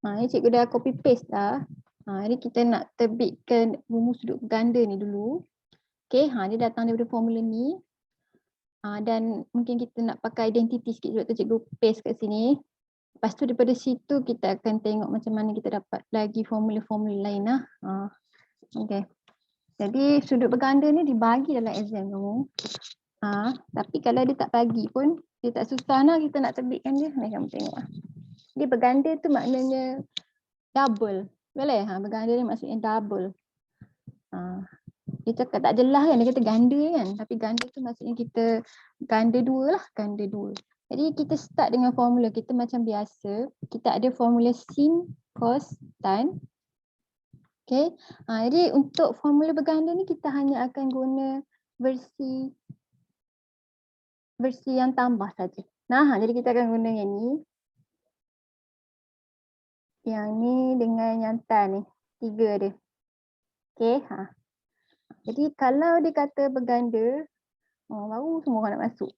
Ini cikgu dah copy paste dah. Ini kita nak terbitkan rumus sudut berganda ni dulu. Okay, dia datang daripada formula ni. Dan mungkin kita nak pakai identity sikit sebab tu cikgu paste kat sini. Lepas tu daripada situ kita akan tengok macam mana kita dapat lagi formula-formula lain lah. Okay. Jadi sudut berganda ni dibagi dalam exam kamu. Tapi kalau dia tak bagi pun, dia tak susah lah kita nak terbitkan dia. Ni kamu tengok lah. Dia berganda tu maknanya double. Boleh? Berganda ni maksudnya double. Dia cakap tak jelas kan, dia kata ganda kan. Tapi ganda tu maksudnya kita ganda dua lah, ganda dua. Jadi kita start dengan formula kita macam biasa. Kita ada formula sin, cos, tan. Okay. Jadi untuk formula berganda ni kita hanya akan guna versi yang tambah saja. Jadi kita akan guna yang ni. Yang ni dengan yang tan ni. 3 dia. Okay. Jadi kalau dia kata berganda, baru semua orang nak masuk.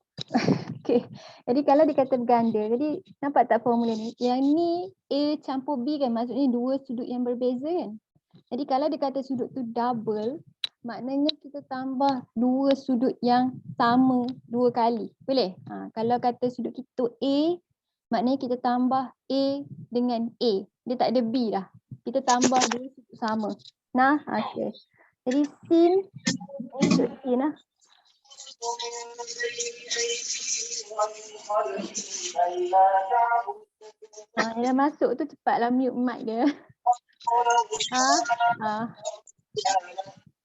Okay. Jadi kalau dia kata berganda, jadi nampak tak formula ni? Yang ni A campur B kan, maksudnya dua sudut yang berbeza kan. Jadi kalau dia kata sudut tu double, maknanya kita tambah dua sudut yang sama dua kali. Boleh? Kalau kata sudut kita A, maknanya kita tambah A dengan A. Dia tak ada B dah. Kita tambah dua sudut sama. Okay. Jadi sin, sudut sin lah. Dia masuk tu cepatlah mute mic dia.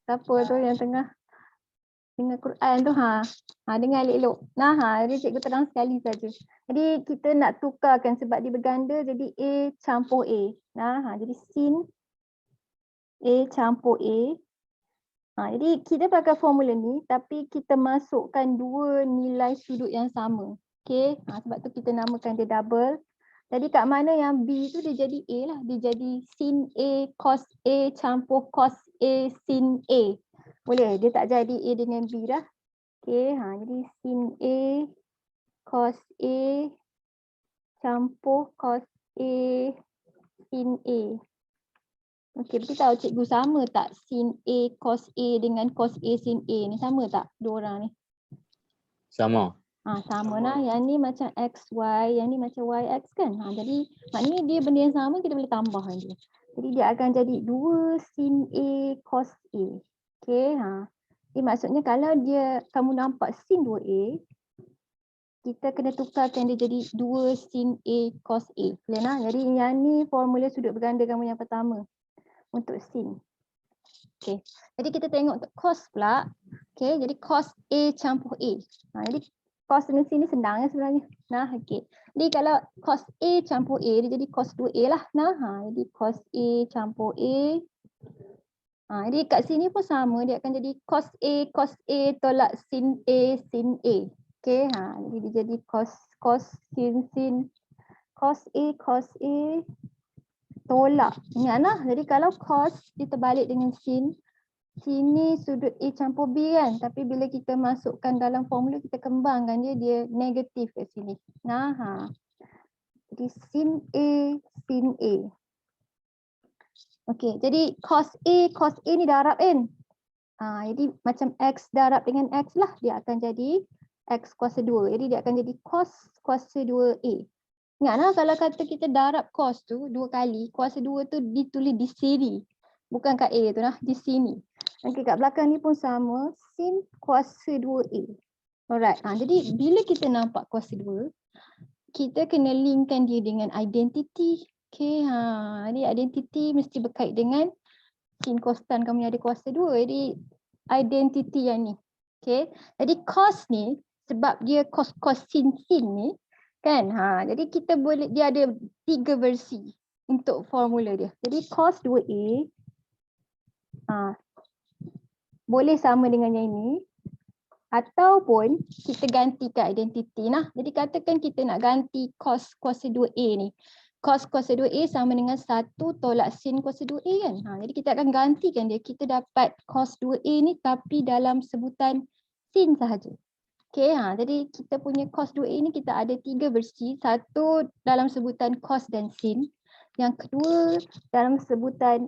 Siapa tu yang tengah dengar Quran tu? Dengar elok-elok. Jadi cikgu terang sekali saja. Jadi kita nak tukarkan sebab dia berganda jadi A campur A. Jadi sin A campur A. Jadi kita pakai formula ni tapi kita masukkan dua nilai sudut yang sama. Okay. Sebab tu kita namakan dia double. Jadi kat mana yang B tu dia jadi A lah. Dia jadi sin A cos A campur cos A sin A. Boleh? Dia tak jadi A dengan B dah. Okay. Jadi sin A cos A campur cos A sin A. Okey, beritahu cikgu sama tak sin A cos A dengan cos A sin A ni? Sama tak dua orang ni? Sama. Sama lah. Yang ni macam XY, yang ni macam YX kan? Jadi maknanya dia benda yang sama, kita boleh tambahkan dia. Jadi dia akan jadi 2 sin A cos A. Okay. Jadi maksudnya kalau kamu nampak sin 2A, kita kena tukarkan dia jadi 2 sin A cos A. Boleh lah. Jadi yang ni formula sudut berganda kamu yang pertama. Untuk sin. Okay. Jadi kita tengok untuk cos pula. Okay. Jadi cos A campur A. Jadi cos dengan sin ni senang ya sebenarnya. Okay. Jadi kalau cos A campur A, dia jadi cos 2A lah. Jadi cos A campur A. Jadi kat sini pun sama. Dia akan jadi cos A tolak sin A sin A. Okay. Jadi dia jadi cos sin cos A tolak. Ingat lah. Jadi kalau cos dia terbalik dengan sin. Sini sudut A campur B kan. Tapi bila kita masukkan dalam formula kita kembangkan dia negatif kat sini. Jadi sin A sin A. Okey, jadi cos A ni darab kan. Jadi macam X darab dengan X lah. Dia akan jadi X kuasa 2. Jadi dia akan jadi cos kuasa 2A. Ingatlah kalau kata kita darab cos tu 2 kali, kuasa 2 tu ditulis di sini. Bukan kat A tu lah, di sini. Okey, kat belakang ni pun sama, sin kuasa 2A. Alright, jadi bila kita nampak kuasa 2, kita kena linkkan dia dengan identity. Okay, jadi identity mesti berkait dengan sin cos tan kamu yang ada kuasa 2. Jadi identity yang ni. Okay, jadi cos ni sebab dia cos sin ni, kan? Jadi kita boleh, dia ada 3 versi untuk formula dia. Jadi cos 2A boleh sama dengan yang ini ataupun kita gantikan identiti nah. Jadi katakan kita nak ganti cos kuasa 2A ni. Cos kuasa 2A sama dengan 1 tolak sin kuasa 2A kan. Jadi kita akan gantikan dia. Kita dapat cos 2A ni tapi dalam sebutan sin sahaja. Okay, jadi kita punya cos 2A ni kita ada 3 versi. Satu dalam sebutan cos dan sin. Yang kedua dalam sebutan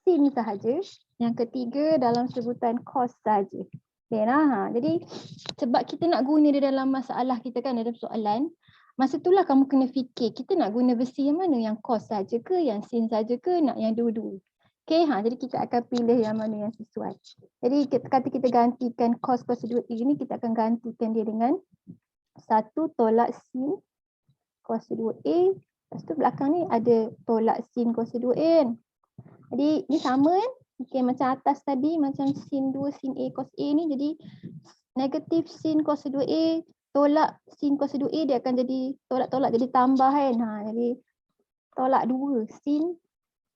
sin sahaja. Yang ketiga dalam sebutan cos sahaja. Okay, nah, jadi sebab kita nak guna dia dalam masalah kita kan, dalam soalan, masa itulah kamu kena fikir kita nak guna versi yang mana, yang cos saja ke, yang sin saja ke, nak yang dua-dua. Okay, jadi kita akan pilih yang mana yang sesuai. Jadi kata kita gantikan cos kuasa 2A ni, kita akan gantikan dia dengan 1 tolak sin kuasa 2A. Lepas tu belakang ni ada tolak sin kuasa 2A kan. Jadi ni sama kan. Okay, macam atas tadi, macam sin 2 sin A cos A ni, jadi negatif sin kuasa 2A tolak sin kuasa 2A, dia akan jadi tolak-tolak jadi tambah kan. Jadi tolak 2 sin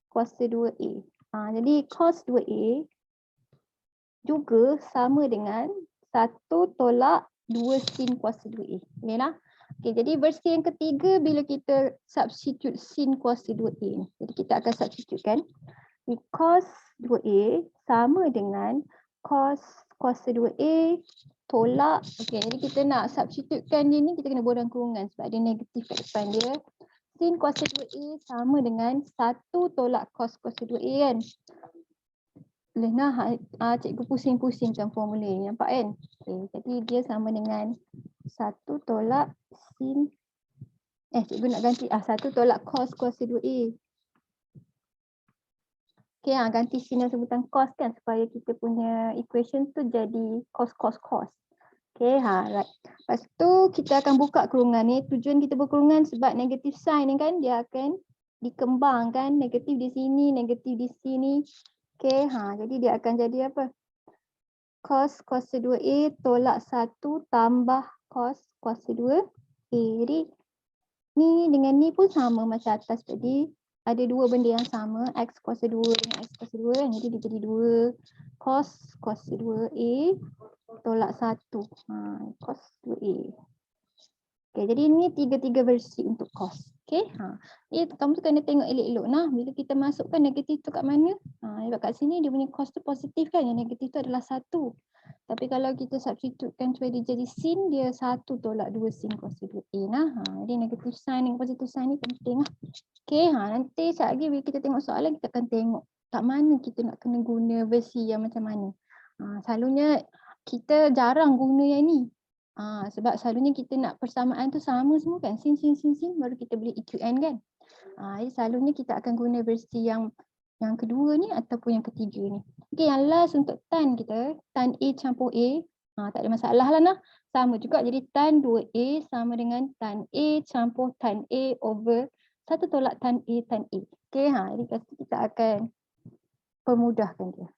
kuasa 2A. Jadi cos 2A juga sama dengan 1 tolak 2 sin kuasa 2A. Okay lah. Okay, jadi versi yang ketiga bila kita substitute sin kuasa 2A ni. Jadi kita akan substitutekan. Cos 2A sama dengan cos kuasa 2A tolak. Okay, jadi kita nak substitutekan dia ni, kita kena buang kurungan sebab dia negatif kat depan dia. Sin kuasa 2A sama dengan 1 tolak cos kuasa 2A kan. Boleh nah, cikgu pusing-pusingkan formula ni, nampak kan? Okay, jadi dia sama dengan 1 tolak sin, cikgu nak ganti 1 tolak cos kuasa 2A. Okay, ganti sin dan sebutan cos kan, supaya kita punya equation tu jadi cos. Okay, right. Lepas tu kita akan buka kurungan ni. Tujuan kita berkurungan sebab negatif sign ni kan, dia akan dikembangkan. Negatif di sini, negatif di sini. Okay, jadi dia akan jadi apa? Cos kuasa 2A tolak 1 tambah cos kuasa 2A. Jadi ni dengan ni pun sama macam atas tadi. Ada dua benda yang sama, x kuasa 2 dengan x kuasa 2. Jadi dia jadi 2 cos kuasa 2A tolak 1. Cos 2A. Okay, jadi ini tiga versi untuk cos. Okay, kamu tu kena tengok elok-elok nah. Bila kita masukkan negatif tu kat mana? Sebab kat sini dia punya cos tu positif kan, yang negatif tu adalah 1. Tapi kalau kita substitutekan supaya dia jadi sin, dia 1 tolak 2 sin kuasa 2A nah. Jadi negatif sign dengan positif sign ni penting lah. Okay, nanti sekejap lagi bila kita tengok soalan, kita akan tengok kat mana kita nak kena guna versi yang macam mana. Selalunya kita jarang guna yang ni. Sebab selalunya kita nak persamaan tu sama semua kan. Sin, baru kita boleh EQN kan. Jadi selalunya kita akan guna versi yang kedua ni ataupun yang ketiga ni. Okay, yang last untuk tan kita, tan A campur A. Tak ada masalah lah nah. Sama juga, jadi tan 2A sama dengan tan A campur tan A over 1 tolak tan A tan A. Okay, jadi kita akan permudahkan dia.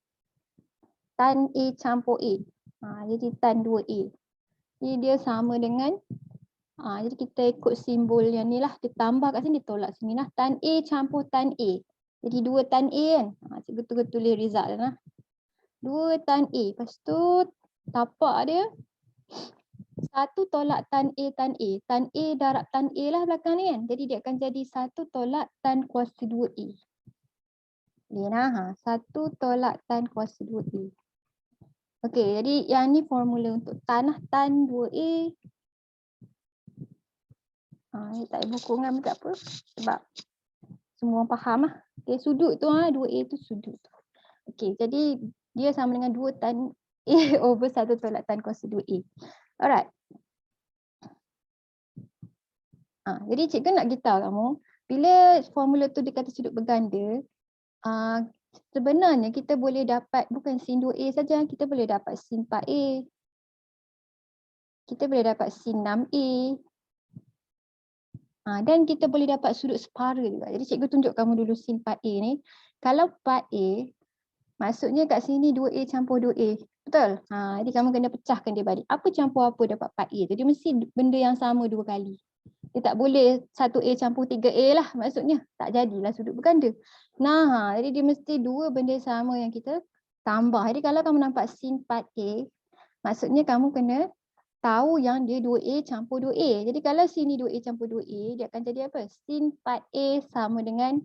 Tan A campur A. Jadi tan 2A. Jadi dia sama dengan, jadi kita ikut simbol yang ni lah. Dia tambah kat sini, dia tolak sini lah. Tan A campur tan A. Jadi 2 tan A kan. Cikgu tulis result lah. 2 tan A. Lepas tu tapak dia 1 tolak tan A tan A. Tan A darab tan A lah belakang ni kan. Jadi dia akan jadi 1 tolak tan kuasa 2A. Dia nah, 1 tolak tan kuasa 2A. Okey, jadi yang ni formula untuk tan lah. Tan 2A. Ni tak ada buku dengan tak apa. Sebab semua orang faham lah. Okey, sudut tu 2A tu sudut. Okey, jadi dia sama dengan 2 tan A over 1 tolak tan kuasa 2A. Alright. Jadi cikgu nak beritahu kamu, bila formula tu dia kata sudut berganda, sebenarnya kita boleh dapat bukan sin 2A saja, kita boleh dapat sin 4A. Kita boleh dapat sin 6A. Dan kita boleh dapat sudut separa juga. Jadi cikgu tunjuk kamu dulu sin 4A ni. Kalau 4A, maksudnya kat sini 2A campur 2A. Betul? Jadi kamu kena pecahkan dia balik. Apa campur apa dapat 4A. Jadi mesti benda yang sama 2 kali. Dia tak boleh 1A campur 3A lah maksudnya. Tak jadilah sudut berganda. Nah, jadi dia mesti 2 benda sama yang kita tambah. Jadi kalau kamu nampak sin 4A, maksudnya kamu kena tahu yang dia 2A campur 2A. Jadi kalau sini 2A campur 2A, dia akan jadi apa? Sin 4A sama dengan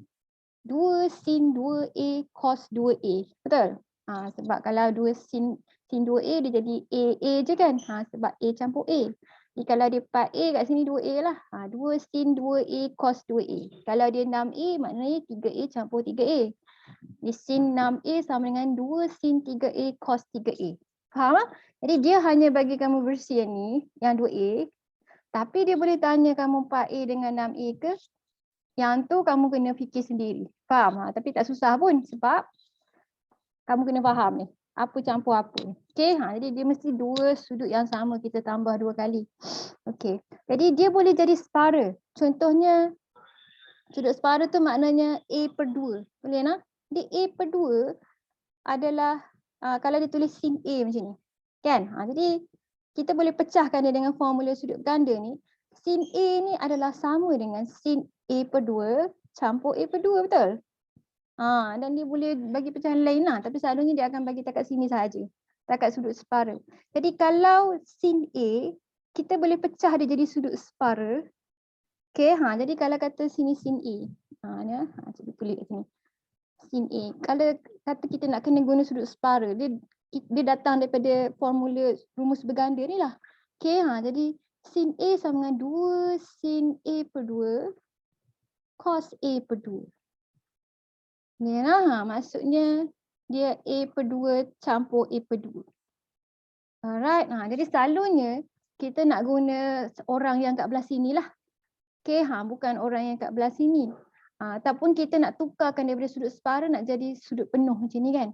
2 sin 2A cos 2A. Betul? Sebab kalau 2 sin 2A dia jadi A je kan? Sebab A campur A. Jadi kalau dia part A kat sini 2A lah. 2 sin 2A cos 2A. Kalau dia 6A maknanya 3A campur 3A. Di sin 6A sama dengan 2 sin 3A cos 3A. Faham tak? Jadi dia hanya bagi kamu versi yang ni, yang 2A. Tapi dia boleh tanya kamu 4A dengan 6A ke? Yang tu kamu kena fikir sendiri. Faham? Tapi tak susah pun sebab kamu kena faham ni. Apa campur apa. Okay, jadi dia mesti dua sudut yang sama kita tambah 2 kali. Okay, jadi dia boleh jadi separa. Contohnya, sudut separa tu maknanya A per 2. Boleh nak? Jadi A per 2 adalah, kalau dia tulis sin A macam ni. Kan? Jadi kita boleh pecahkan dia dengan formula sudut ganda ni. Sin A ni adalah sama dengan sin A per 2 campur A per 2, betul? Dan dia boleh bagi pecahan lain lah. Tapi selalunya dia akan bagi takat sini sahaja. Takat sudut separa. Jadi kalau sin A, kita boleh pecah dia jadi sudut separa. Okay, jadi kalau kata sini sin A. Ni cuba tulis kat sini. Sin A. Kalau kata kita nak kena guna sudut separa, dia datang daripada formula rumus berganda ni lah. Okay, jadi sin A sama dengan 2 sin A per 2 cos A per 2. Ni lah, maksudnya dia A per 2 campur A per 2. Alright, jadi selalunya kita nak guna orang yang kat belah sini lah. Okay, bukan orang yang kat belah sini. Ataupun kita nak tukarkan daripada sudut separa nak jadi sudut penuh macam ni kan.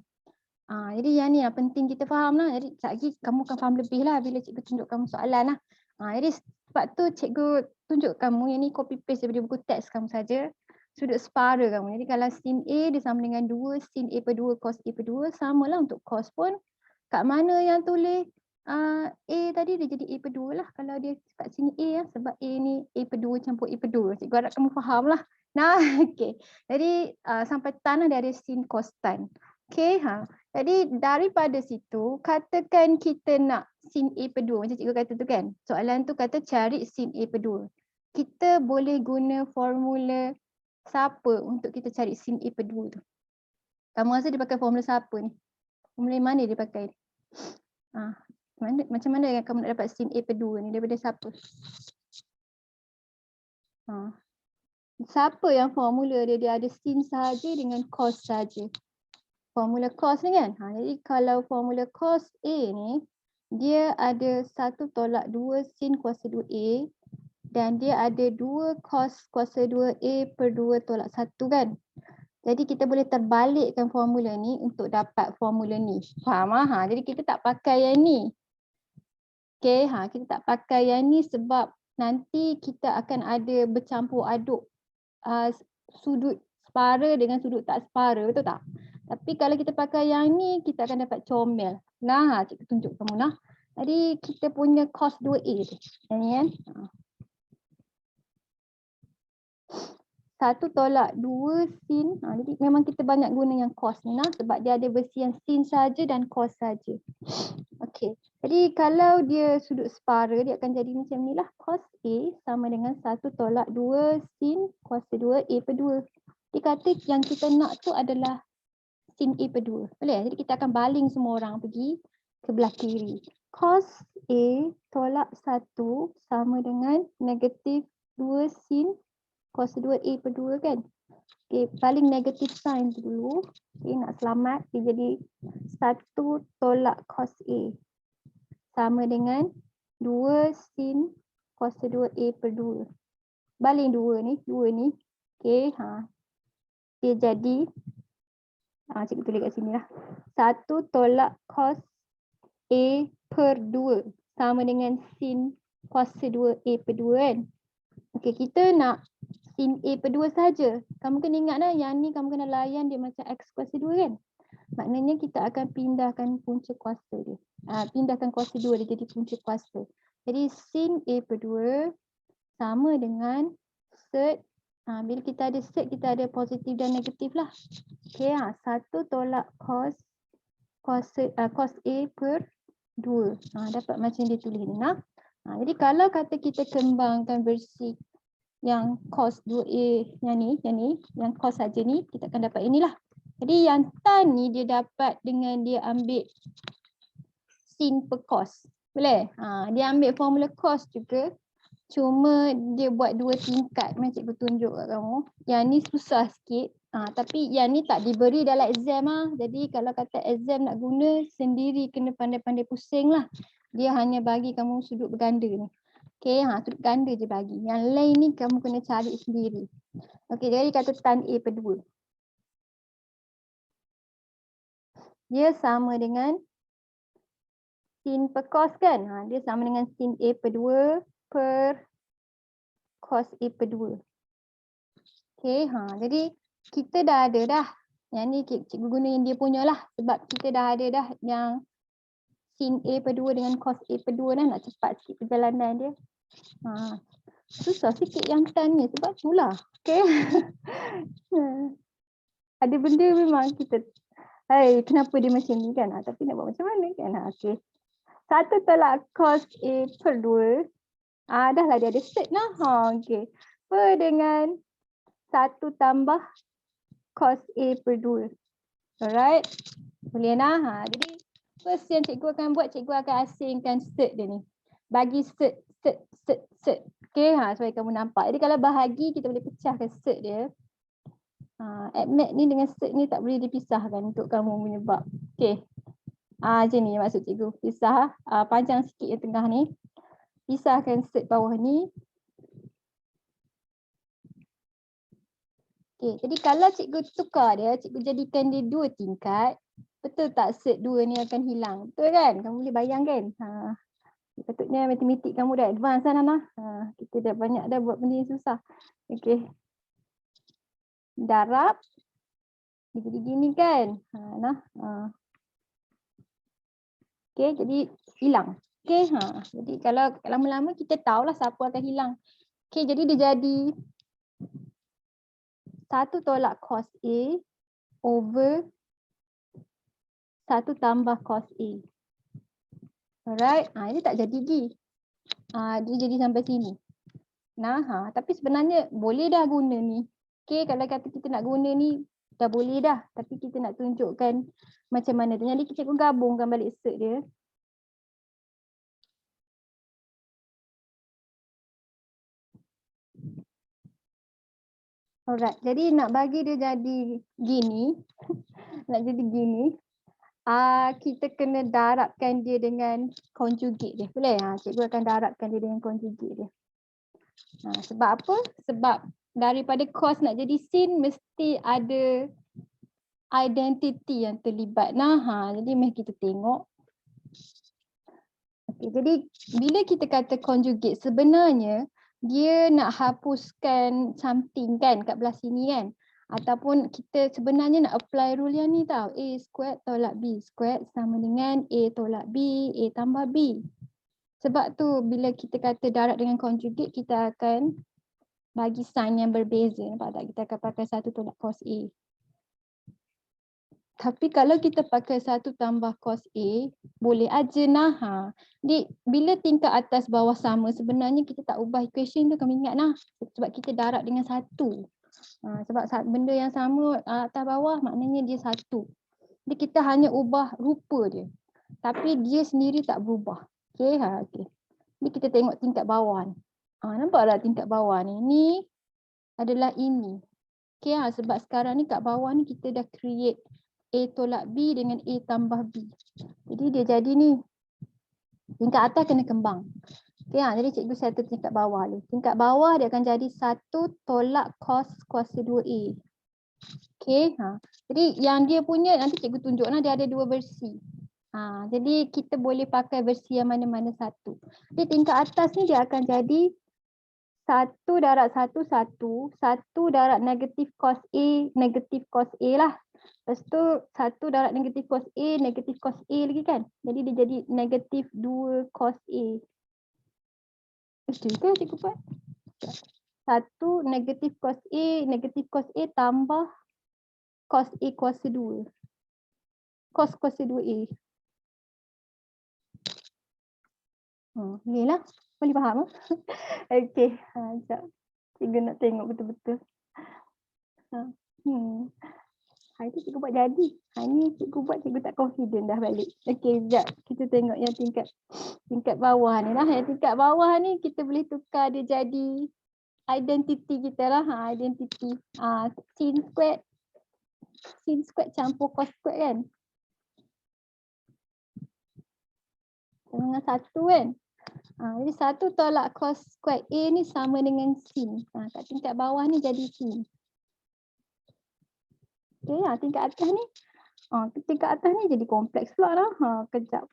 Jadi yang ni yang penting kita faham lah. Jadi sekejap lagi kamu akan faham lebih lah bila cikgu tunjuk kamu soalan lah. Jadi sebab tu cikgu tunjuk kamu yang ni copy paste daripada buku teks kamu saja. Sudut separa kamu. Jadi kalau sin A dia sama dengan 2 sin A per 2 cos A per 2. Samalah untuk cos pun. Kat mana yang tulis A tadi dia jadi A per 2 lah. Kalau dia kat sini A lah. Sebab A ni A per 2 campur A per 2. Cikgu harap kamu faham lah. Nah, okay. Jadi sampai tan lah dia ada sin cos tan. Okay, jadi daripada situ katakan kita nak sin A per 2 macam cikgu kata tu kan. Soalan tu kata cari sin A per 2. Kita boleh guna formula siapa untuk kita cari sin A per 2 tu? Kamu rasa dia pakai formula siapa ni? Formula mana dia pakai? Macam mana yang kamu nak dapat sin A per 2 ni? Daripada siapa? Siapa yang formula dia ada sin sahaja dengan cos sahaja? Formula cos ni kan? Jadi kalau formula cos A ni, dia ada 1 tolak 2 sin kuasa 2A dan dia ada 2 cos kuasa 2A per 2 tolak 1 kan? Jadi kita boleh terbalikkan formula ni untuk dapat formula ni. Faham? Jadi kita tak pakai yang ni. Okay, kita tak pakai yang ni sebab nanti kita akan ada bercampur aduk sudut separa dengan sudut tak separa, betul tak? Tapi kalau kita pakai yang ni, kita akan dapat comel. Nah, cikgu tunjuk kamu nah. Jadi kita punya cos 2A tu. Yang ni kan. 1 tolak 2 sin. Jadi memang kita banyak guna yang cos ni nah. Sebab dia ada versi yang sin saja dan cos saja. Okey. Jadi kalau dia sudut separa, dia akan jadi macam ni lah. Cos A sama dengan 1 tolak 2 sin kuasa 2 A per 2. Dia kata yang kita nak tu adalah sin A per 2. Boleh? Jadi kita akan baling semua orang pergi ke belah kiri. Cos A tolak 1 sama dengan negatif 2 sin kuasa 2A per 2 kan? Okay, baling negatif sign tu dulu. Okay, nak selamat. Dia jadi 1 tolak cos A sama dengan 2 sin kuasa 2A per 2. Baling 2 ni. Okay, dia jadi cikgu tulis kat sini lah. 1 tolak cos A per 2 sama dengan sin kuasa 2A per 2 kan. Okay, kita nak sin A per 2 saja. Kamu kena ingat dah yang ni kamu kena layan dia macam X kuasa 2 kan. Maknanya kita akan pindahkan punca kuasa dia. Pindahkan kuasa 2 dia jadi punca kuasa. Jadi sin A per 2 sama dengan set. Bila kita ada set, kita ada positif dan negatif lah. Okay, 1 tolak cos A per 2. Dapat macam dia tulis ni. Jadi kalau kata kita kembangkan versi yang cos 2A yang ni, yang cos saja ni, kita akan dapat inilah. Jadi yang tan ni dia dapat dengan dia ambil sin per cos. Boleh? Dia ambil formula cos juga. Cuma dia buat 2 tingkat macam cikgu tunjuk kat kamu. Yang ni susah sikit. Tapi yang ni tak diberi dalam exam lah. Jadi kalau kata exam nak guna sendiri kena pandai-pandai pusing lah. Dia hanya bagi kamu sudut berganda ni. Okay, sudut ganda je bagi. Yang lain ni kamu kena cari sendiri. Okay, jadi kata tan A per 2. Dia sama dengan sin per cos kan? Dia sama dengan sin A per 2 per cos A per 2. Okay, jadi kita dah ada dah. Yang ni cikgu guna yang dia punya lah. Sebab kita dah ada dah yang sin A per 2 dengan cos A per 2 dah. Nak cepat sikit perjalanan dia. Susah sikit yang tan ni sebab itulah. Okay. Ada benda memang kita, kenapa dia macam ni kan? Tapi nak buat macam mana kan? Okay. 1 tolak cos A per 2. Dah lah dia ada set lah. Okay. Per dengan 1 tambah cos A per 2. Alright. Boleh lah. Jadi first yang cikgu akan buat, cikgu akan asingkan set dia ni. Bagi set. Okay, supaya kamu nampak. Jadi kalau bahagi kita boleh pecahkan set dia. Admat ni dengan set ni tak boleh dipisahkan untuk kamu punya bab. Okay. Macam ni maksud cikgu. Pisah. Panjang sikit yang tengah ni. Pisahkan set bawah ni. Okay, jadi kalau cikgu tukar dia, cikgu jadikan dia 2 tingkat, betul tak set 2 ni akan hilang? Betul kan? Kamu boleh bayangkan. Patutnya matematik kamu dah advance kan Nana? Kita dah banyak dah buat benda yang susah. Okay. Darab. Dia jadi gini kan? Okay, jadi hilang. Okay, jadi kalau lama-lama kita tahulah siapa akan hilang. Okay, jadi dia jadi 1 tolak cos A over 1 tambah cos A. Alright, ini tak jadi G. Dia jadi sampai sini. Tapi sebenarnya boleh dah guna ni. Okay, kalau kata kita nak guna ni, dah boleh dah. Tapi kita nak tunjukkan macam mana tu. Jadi kita gabungkan balik set dia. Alright, jadi nak bagi dia jadi gini, nak jadi gini, kita kena darabkan dia dengan conjugate dia. Boleh? Cikgu akan darabkan dia dengan conjugate dia. Sebab apa? Sebab daripada cos nak jadi sin mesti ada identity yang terlibat. Jadi mari kita tengok. Okay, jadi bila kita kata conjugate, sebenarnya dia nak hapuskan something kan kat belah sini kan. Ataupun kita sebenarnya nak apply rule yang ni tau. A squared tolak B squared sama dengan A tolak B, A tambah B. Sebab tu bila kita kata darab dengan conjugate, kita akan bagi sign yang berbeza. Nampak tak? Kita akan pakai 1 tolak cos A. Tapi kalau kita pakai 1 tambah cos A, boleh aja bila tingkat atas bawah sama, sebenarnya kita tak ubah equation tu, kamu ingat sebab kita darab dengan 1. Sebab benda yang sama atas bawah maknanya dia 1. Jadi kita hanya ubah rupa dia. Tapi dia sendiri tak berubah. Okay, okay. Jadi kita tengok tingkat bawah ni. Nampak tak tingkat bawah ni? Ni adalah ini. Okay, sebab sekarang ni kat bawah ni kita dah create A tolak B dengan A tambah B. Jadi dia jadi ni. Tingkat atas kena kembang. Okay, jadi cikgu settle tingkat bawah ni. Tingkat bawah dia akan jadi 1 tolak cos kuasa 2A. Okay, jadi yang dia punya nanti cikgu tunjuk dia ada 2 versi. Jadi kita boleh pakai versi yang mana-mana satu. Jadi tingkat atas ni dia akan jadi 1 darab 1, 1. 1 darab negatif cos A lah. Lepas tu 1 darab negatif cos A lagi kan. Jadi dia jadi negatif 2 cos A. Betul ke cikgu buat? 1 negatif cos A tambah cos A kuasa 2. Cos kuasa 2A. Boleh lah. Boleh faham? Okey. Sekejap. Cikgu nak tengok betul-betul. Itu cikgu buat jadi. Ni cikgu buat, cikgu tak confident dah balik. Okey, sekejap. Kita tengok yang tingkat bawah ni lah. Yang tingkat bawah ni kita boleh tukar dia jadi identity kita lah. Identity. Sin squared campur cos squared kan. Dengan 1 kan. Jadi 1 tolak cos squared A ni sama dengan sin. Kat tingkat bawah ni jadi sin. Okay, tingkat atas ni. Tingkat atas ni jadi kompleks pula lah. Kejap.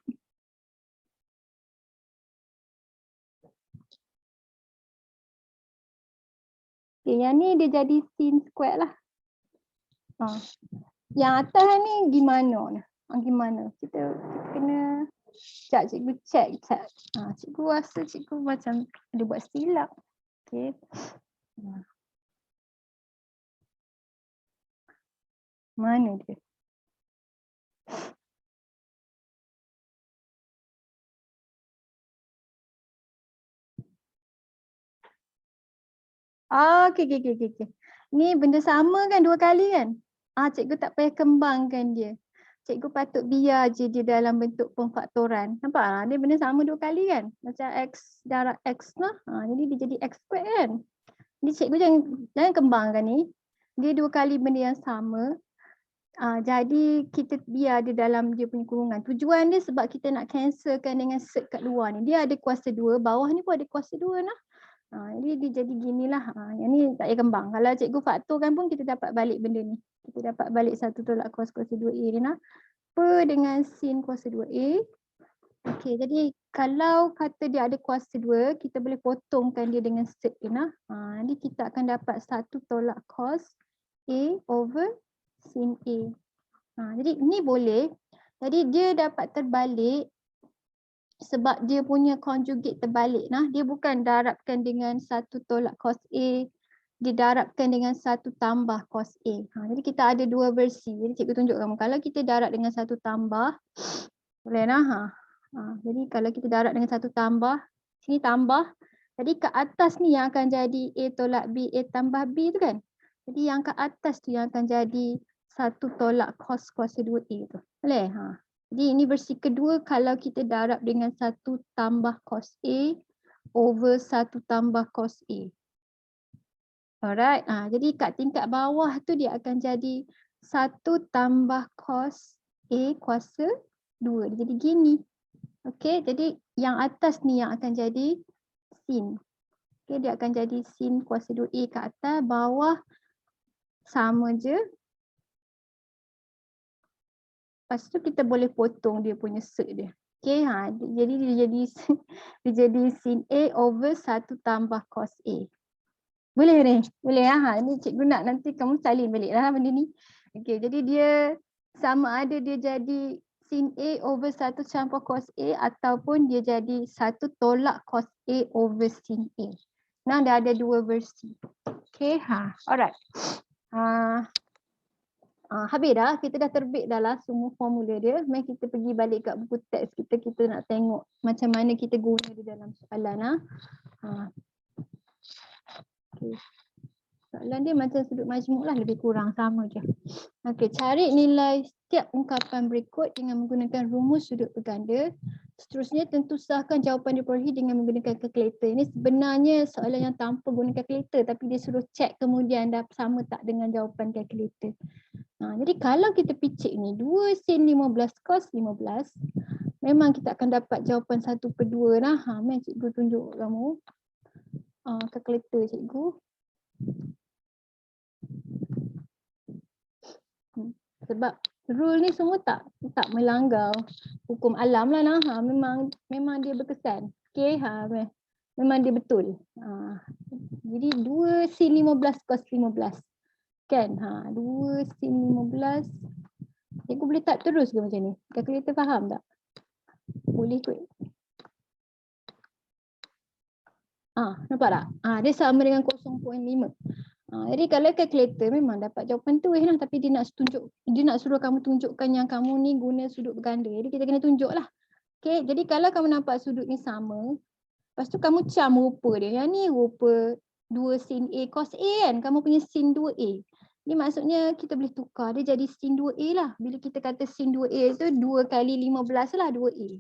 Okay, yang ni dia jadi sin squared lah. Yang atas ni gimana? Gimana? Kita kena sekejap cikgu check. Cikgu rasa cikgu macam ada buat silap. Okay. Mana dia? Okay. Ni benda sama kan 2 kali kan? Cikgu tak payah kembangkan dia. Cikgu patut biar je dia dalam bentuk pemfaktoran. Nampak? Dia benda sama 2 kali kan? Macam x darab x lah. Jadi dia jadi x squared kan? Jadi cikgu jangan kembangkan ni. Dia 2 kali benda yang sama. Jadi kita biar dia dalam dia punya kurungan. Tujuan dia sebab kita nak cancelkan dengan set kat luar ni. Dia ada kuasa 2, bawah ni pun ada kuasa 2 lah. Jadi dia jadi ginilah. Yang ni tak payah kembang. Kalau cikgu faktorkan pun kita dapat balik benda ni. Kita dapat balik 1 tolak cos kuasa 2A ni lah. Per dengan sin kuasa 2A. Okey, jadi kalau kata dia ada kuasa 2, kita boleh potongkan dia dengan set ni lah. Jadi kita akan dapat 1 tolak cos A over sin A. Jadi ni boleh. Jadi dia dapat terbalik sebab dia punya conjugate terbalik nah. Dia bukan darabkan dengan 1 tolak cos A, dia darabkan dengan 1 tambah cos A. Jadi kita ada 2 versi. Jadi cikgu tunjuk kamu. Kalau kita darab dengan 1 tambah, boleh nah. Jadi kalau kita darab dengan 1 tambah, sini tambah. Jadi ke atas ni yang akan jadi A tolak B, A tambah B tu kan. Jadi yang ke atas tu yang akan jadi 1 tolak cos kuasa 2A tu. Boleh? Jadi ini versi kedua kalau kita darab dengan 1 tambah cos A over 1 tambah cos A. Alright. Jadi kat tingkat bawah tu dia akan jadi 1 tambah cos A kuasa 2. Dia jadi gini. Okey, jadi yang atas ni yang akan jadi sin. Okey, dia akan jadi sin kuasa 2A kat atas, bawah sama je. Lepas tu kita boleh potong dia punya set dia. Okey, jadi dia jadi sin A over 1 tambah cos A. Boleh ni? Boleh ni cikgu nak nanti kamu salin balik lah benda ni. Okey, jadi dia sama ada dia jadi sin A over 1 campur cos A ataupun dia jadi 1 tolak cos A over sin A. Nah, dah ada 2 versi. Okey, alright. Habis dah, kita dah terbit dah lah semua formula dia. Mari kita pergi balik kat buku teks kita nak tengok macam mana kita guna di dalam soalan. Okay. Soalan dia macam sudut majmuk lah, lebih kurang sama je. Okey, cari nilai setiap ungkapan berikut dengan menggunakan rumus sudut berganda. Seterusnya tentu sahkan jawapan diperolehi dengan menggunakan kalkulator. Ini sebenarnya soalan yang tanpa guna kalkulator tapi dia suruh check kemudian dah sama tak dengan jawapan kalkulator. Jadi kalau kita picit ni 2 sin 15 cos 15, memang kita akan dapat jawapan 1/2 lah. Mari cikgu tunjuk kamu. Kalkulator cikgu. Sebab rule ni semua tak melanggar hukum alam lah nah. Memang dia berkesan. Okey, memang dia betul. Jadi 2 sin 15 cos 15. Kan? 2 sin 15. Cikgu boleh tak terus ke macam ni? Kalkulator faham tak? Boleh kot. Nampak tak? Dia sama dengan 0.5. Jadi kalau kalkulator memang dapat jawapan tu lah, tapi dia nak suruh kamu tunjukkan yang kamu ni guna sudut berganda. Jadi kita kena tunjuk lah. Okay, jadi kalau kamu nampak sudut ni sama, lepas tu kamu cam rupa dia. Yang ni rupa 2 sin A cos A kan? Kamu punya sin 2A. Ni maksudnya kita boleh tukar, dia jadi sin 2A lah. Bila kita kata sin 2A tu 2 kali 15 lah 2A.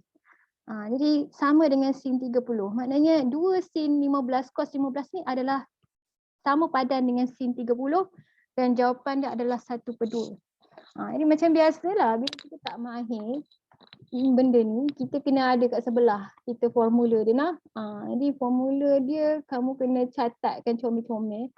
Jadi sama dengan sin 30. Maknanya 2 sin 15 cos 15 ni adalah sama padan dengan sin 30 dan jawapan dia adalah 1/2. Jadi macam biasalah bila kita tak mahir benda ni, kita kena ada kat sebelah kita formula dia nah. Jadi formula dia kamu kena catatkan comel-comel.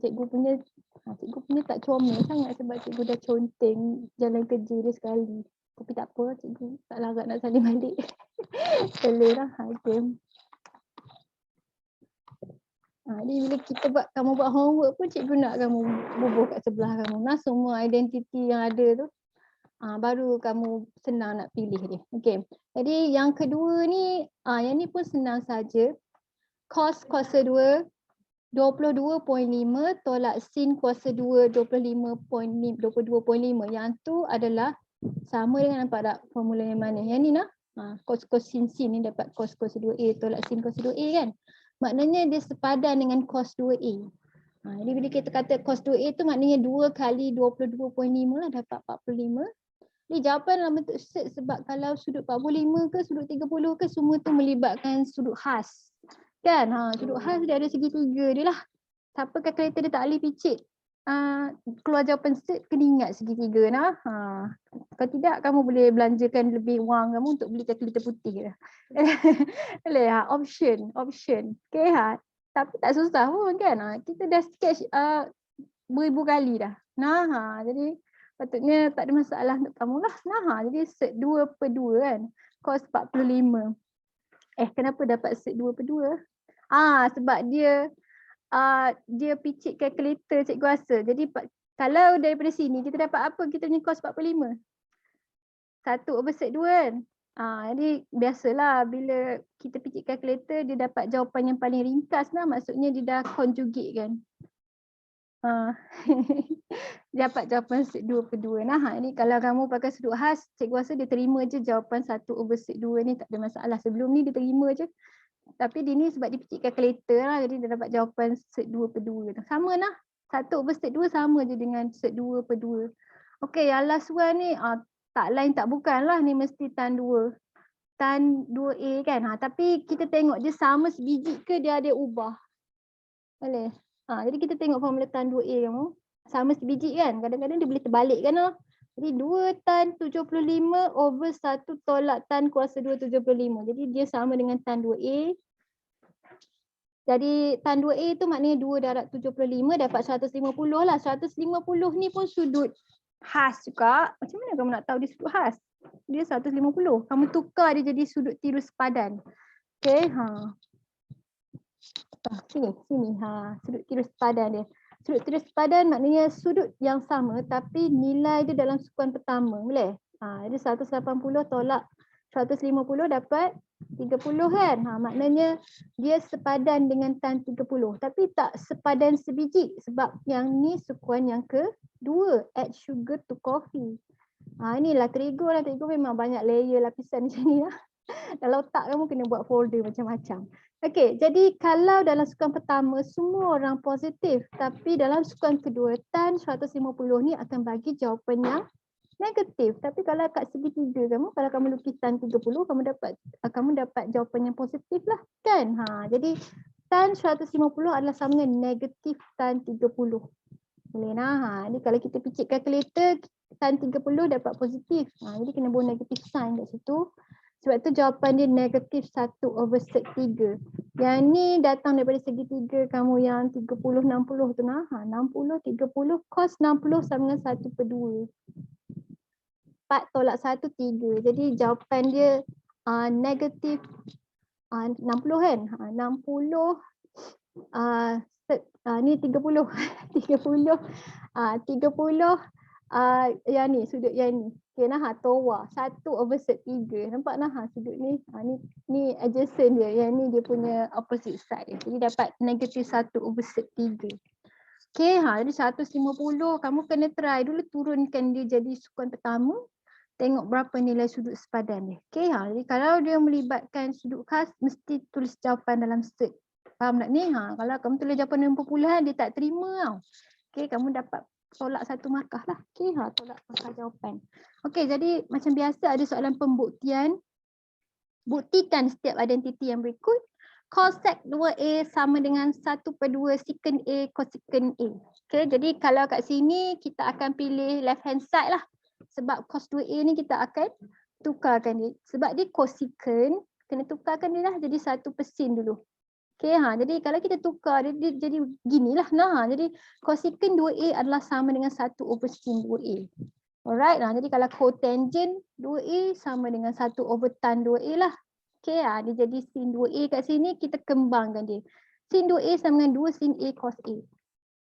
Cikgu punya tak comel sangat sebab cikgu dah conteng jalan kerja dia sekali. Tapi tak apa, cikgu tak larat nak salin balik. Boleh lah. Okay. Jadi bila kamu buat homework pun cikgu nak kamu bubuh kat sebelah kamu. Nah semua identiti yang ada tu baru kamu senang nak pilih dia. Okay. Jadi yang kedua ni, yang ni pun senang saja. Cos kuasa 2 22.5 tolak sin kuasa 2 22.5. Yang tu adalah sama dengan, nampak tak formula yang mana? Yang ni nah. Cos sin ni dapat cos kuasa 2A tolak sin kuasa 2A kan. Maknanya dia sepadan dengan cos 2A. Jadi bila kita kata cos 2A tu maknanya 2 kali 22.5 lah dapat 45. Ni jawapan dalam bentuk set sebab kalau sudut 45 ke sudut 30 ke semua tu melibatkan sudut khas. Kan? Sudut khas dia ada segitiga dia lah. Siapa kalkulator dia tak boleh picit keluar jawapan set, kena ingat segitiga nah. Kalau tidak kamu boleh belanjakan lebih wang kamu untuk beli kalkulator putih lah. Boleh option. Okay tapi tak susah pun kan. Kita dah sketch beribu kali dah. Jadi patutnya tak ada masalah untuk kamu lah. Jadi set 2/2 kan. Cos 45. Kenapa dapat set 2/2? Sebab dia picit kalkulator cikgu rasa. Jadi kalau daripada sini kita dapat apa kita punya cos 45? 1/2 kan. Jadi biasalah bila kita picit kalkulator dia dapat jawapan yang paling ringkas lah. Maksudnya dia dah conjugate kan. Dapat jawapan set 2/2. Ini kalau kamu pakai sudut khas, cikgu rasa dia terima je jawapan 1/2 ni tak ada masalah. Sebelum ni dia terima je. Tapi dia ni sebab dia picit kalkulator lah, jadi dia dapat jawapan set 2/2. Sama lah. 1/2 sama je dengan set 2/2. Okay, yang last one ni tak lain tak bukan lah, ni mesti tan 2. Tan 2A kan. Tapi kita tengok dia sama sebiji ke dia ada ubah. Boleh? Jadi kita tengok formula tan 2A kamu. Sama sebiji kan. Kadang-kadang dia boleh terbalik kan lah. Jadi 2 tan 75 over 1 tolak tan kuasa 2 75. Jadi dia sama dengan tan 2A. Jadi tan 2A tu maknanya 2 darab 75 dapat 150 lah. 150 ni pun sudut khas juga. Macam mana kamu nak tahu dia sudut khas? Dia 150. Kamu tukar dia jadi sudut tirus sepadan. Okay. Sini. Sudut tirus sepadan dia. Sudut tirus sepadan maknanya sudut yang sama tapi nilai dia dalam sukuan pertama. Boleh? Jadi 180 tolak 150 dapat 30 kan. Maknanya dia sepadan dengan tan 30. Tapi tak sepadan sebiji sebab yang ni sukuan yang kedua. Add sugar to coffee. Inilah terigu lah. Terigu memang banyak layer lapisan di sini lah. Dalam otak kamu kena buat folder macam-macam. Okey, jadi kalau dalam sukuan pertama semua orang positif tapi dalam sukuan kedua tan 150 ni akan bagi jawapan yang negatif. Tapi kalau kat segitiga kamu, kalau kamu lukis tan 30 kamu dapat jawapan yang positif lah kan. Jadi tan 150 adalah sama dengan negatif tan 30. Boleh nah. Jadi kalau kita picit kalkulator tan 30 dapat positif. Jadi kena buat negatif sign kat situ. Sebab tu jawapan dia negatif 1/3. Yang ni datang daripada segitiga kamu yang 30-60 tu nah. 60-30 cos 60 sama dengan 1/2. 4 tolak 1, 3. Jadi jawapan dia negatif 60 kan. 60 ni 30. 30 yang ni, sudut yang ni. Okay, towa 1/3. Nampak sudut ni. Ni adjacent dia. Yang ni dia punya opposite side. Jadi dapat negatif 1/3. Okay, jadi 150 kamu kena try dulu turunkan dia jadi sukuan pertama. Tengok berapa nilai sudut sepadan dia. Okay, jadi kalau dia melibatkan sudut khas mesti tulis jawapan dalam set. Faham tak ni? Kalau kamu tulis jawapan 60-an dia tak terima tau. Okay, kamu dapat tolak 1 markah lah. Okay, tolak markah jawapan. Okay, jadi macam biasa ada soalan pembuktian. Buktikan setiap identiti yang berikut. Cosec 2A sama dengan 1/2 secant A cosecant A. Okay, jadi kalau kat sini kita akan pilih left hand side lah. Sebab cos 2A ni kita akan tukarkan dia. Sebab dia cosecant, kena tukarkan dia lah jadi 1% dulu. Okay, jadi kalau kita tukar dia jadi ginilah. Jadi cosecant 2A adalah sama dengan 1/sin 2A. Alright, jadi kalau cotangent 2A sama dengan 1/tan 2A lah. Okay, dia jadi sin 2A kat sini, kita kembangkan dia. Sin 2A sama dengan 2 sin A cos A.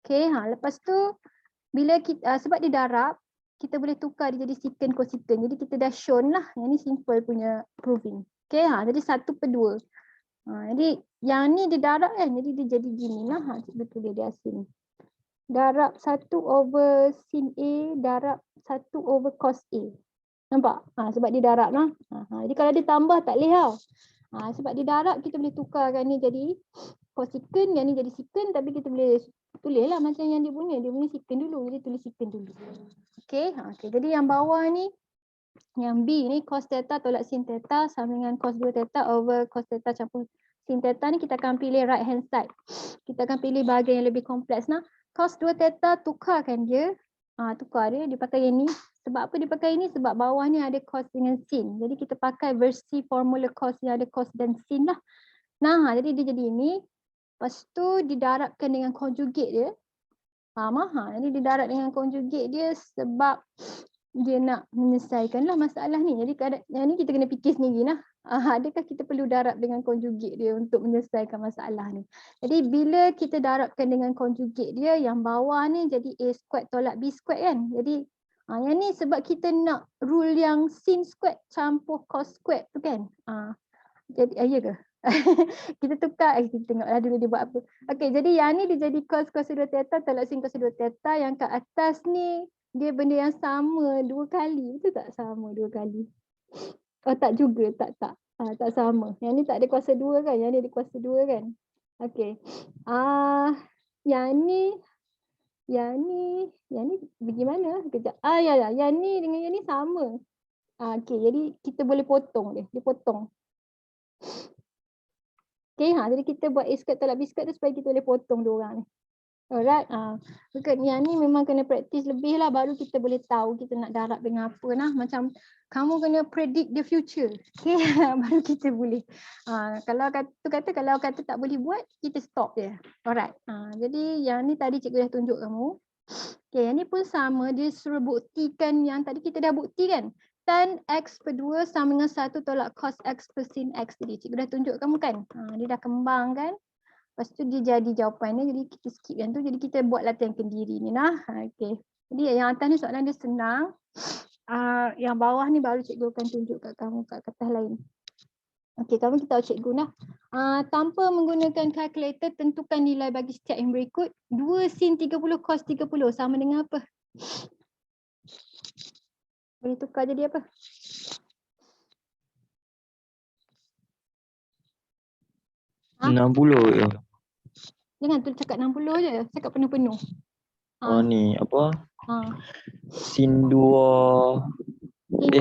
Okay, lepas tu bila kita, sebab dia darab, kita boleh tukar dia jadi secant cosecant. Jadi kita dah shown lah, yang ni simple punya proving. Okay, jadi 1/2. Jadi yang ni dia darab kan, jadi dia jadi gini lah. Cikgu tulis dia sini. Darab 1/sin A darab 1/cos A. Nampak? Sebab dia darab lah. Jadi kalau dia tambah tak boleh tau. Sebab dia darab kita boleh tukarkan ni jadi cosecant, yang ni jadi secant, tapi kita boleh tulis lah macam yang dia punya. Dia punya secant dulu, jadi tulis secant dulu. Okay, jadi yang bawah ni, yang B ni cos theta tolak sin theta sama dengan cos 2 theta over cos theta campur sin theta ni kita akan pilih right hand side. Kita akan pilih bahagian yang lebih kompleks. Cos 2 theta tukarkan dia. Tukar dia pakai yang ni. Sebab apa dia pakai ini? Sebab bawah ni ada cos dengan sin. Jadi kita pakai versi formula cos yang ada cos dan sin lah. Jadi dia jadi ini. Lepas tu didarabkan dengan conjugate dia. Jadi didarab dengan conjugate dia sebab dia nak menyelesaikan lah masalah ni. Jadi yang ni kita kena fikir sendiri lah. Adakah kita perlu darab dengan conjugate dia untuk menyelesaikan masalah ni. Jadi bila kita darabkan dengan conjugate dia, yang bawah ni jadi A squared tolak B squared kan. Jadi yang ni sebab kita nak rule yang sin squared campur cos squared tu kan. Jadi ya ke? Kita tukar, kita tengoklah dulu dia buat apa. Okey, jadi yang ni dia jadi cos 2 theta tolak sin cos 2 theta, yang kat atas ni dia benda yang sama 2 kali. Betul tak sama 2 kali? Oh tak juga, tak sama. Yang ni tak ada kuasa 2 kan? Yang ni ada kuasa 2 kan? Okey. Yang ni bagaimana? Kejap. Ya, yang ni dengan yang ni sama. Okey, jadi kita boleh potong dia. Dia potong. Okey, jadi kita buat A squared tolak B squared tu supaya kita boleh potong dua orang ni. Alright. Yang ni memang kena praktis lebih lah baru kita boleh tahu kita nak darab dengan apa lah. Macam kamu kena predict the future. Okay, baru kita boleh. Kalau kata tak boleh buat, kita stop dia. Alright. Jadi yang ni tadi cikgu dah tunjuk kamu. Okay, yang ni pun sama. Dia suruh buktikan yang tadi kita dah buktikan. Tan x/2 sama dengan 1 tolak cos x per sin x tadi. Cikgu dah tunjuk kamu kan. Dia dah kembang kan. Lepas tu dia jadi jawapannya. Jadi kita skip yang tu. Jadi kita buat latihan kendiri ni lah. Okay. Jadi yang atas ni soalan dia senang. Yang bawah ni baru cikgu akan tunjuk kat kamu kat kertas lain. Okay, kamu kita tahu cikgu lah. Tanpa menggunakan kalkulator, tentukan nilai bagi setiap yang berikut. 2 sin 30 cos 30 sama dengan apa? Boleh tukar jadi apa? Ha? 60 je. Jangan tu cakap 60 je. Cakap penuh-penuh. Ni apa? Sin 2.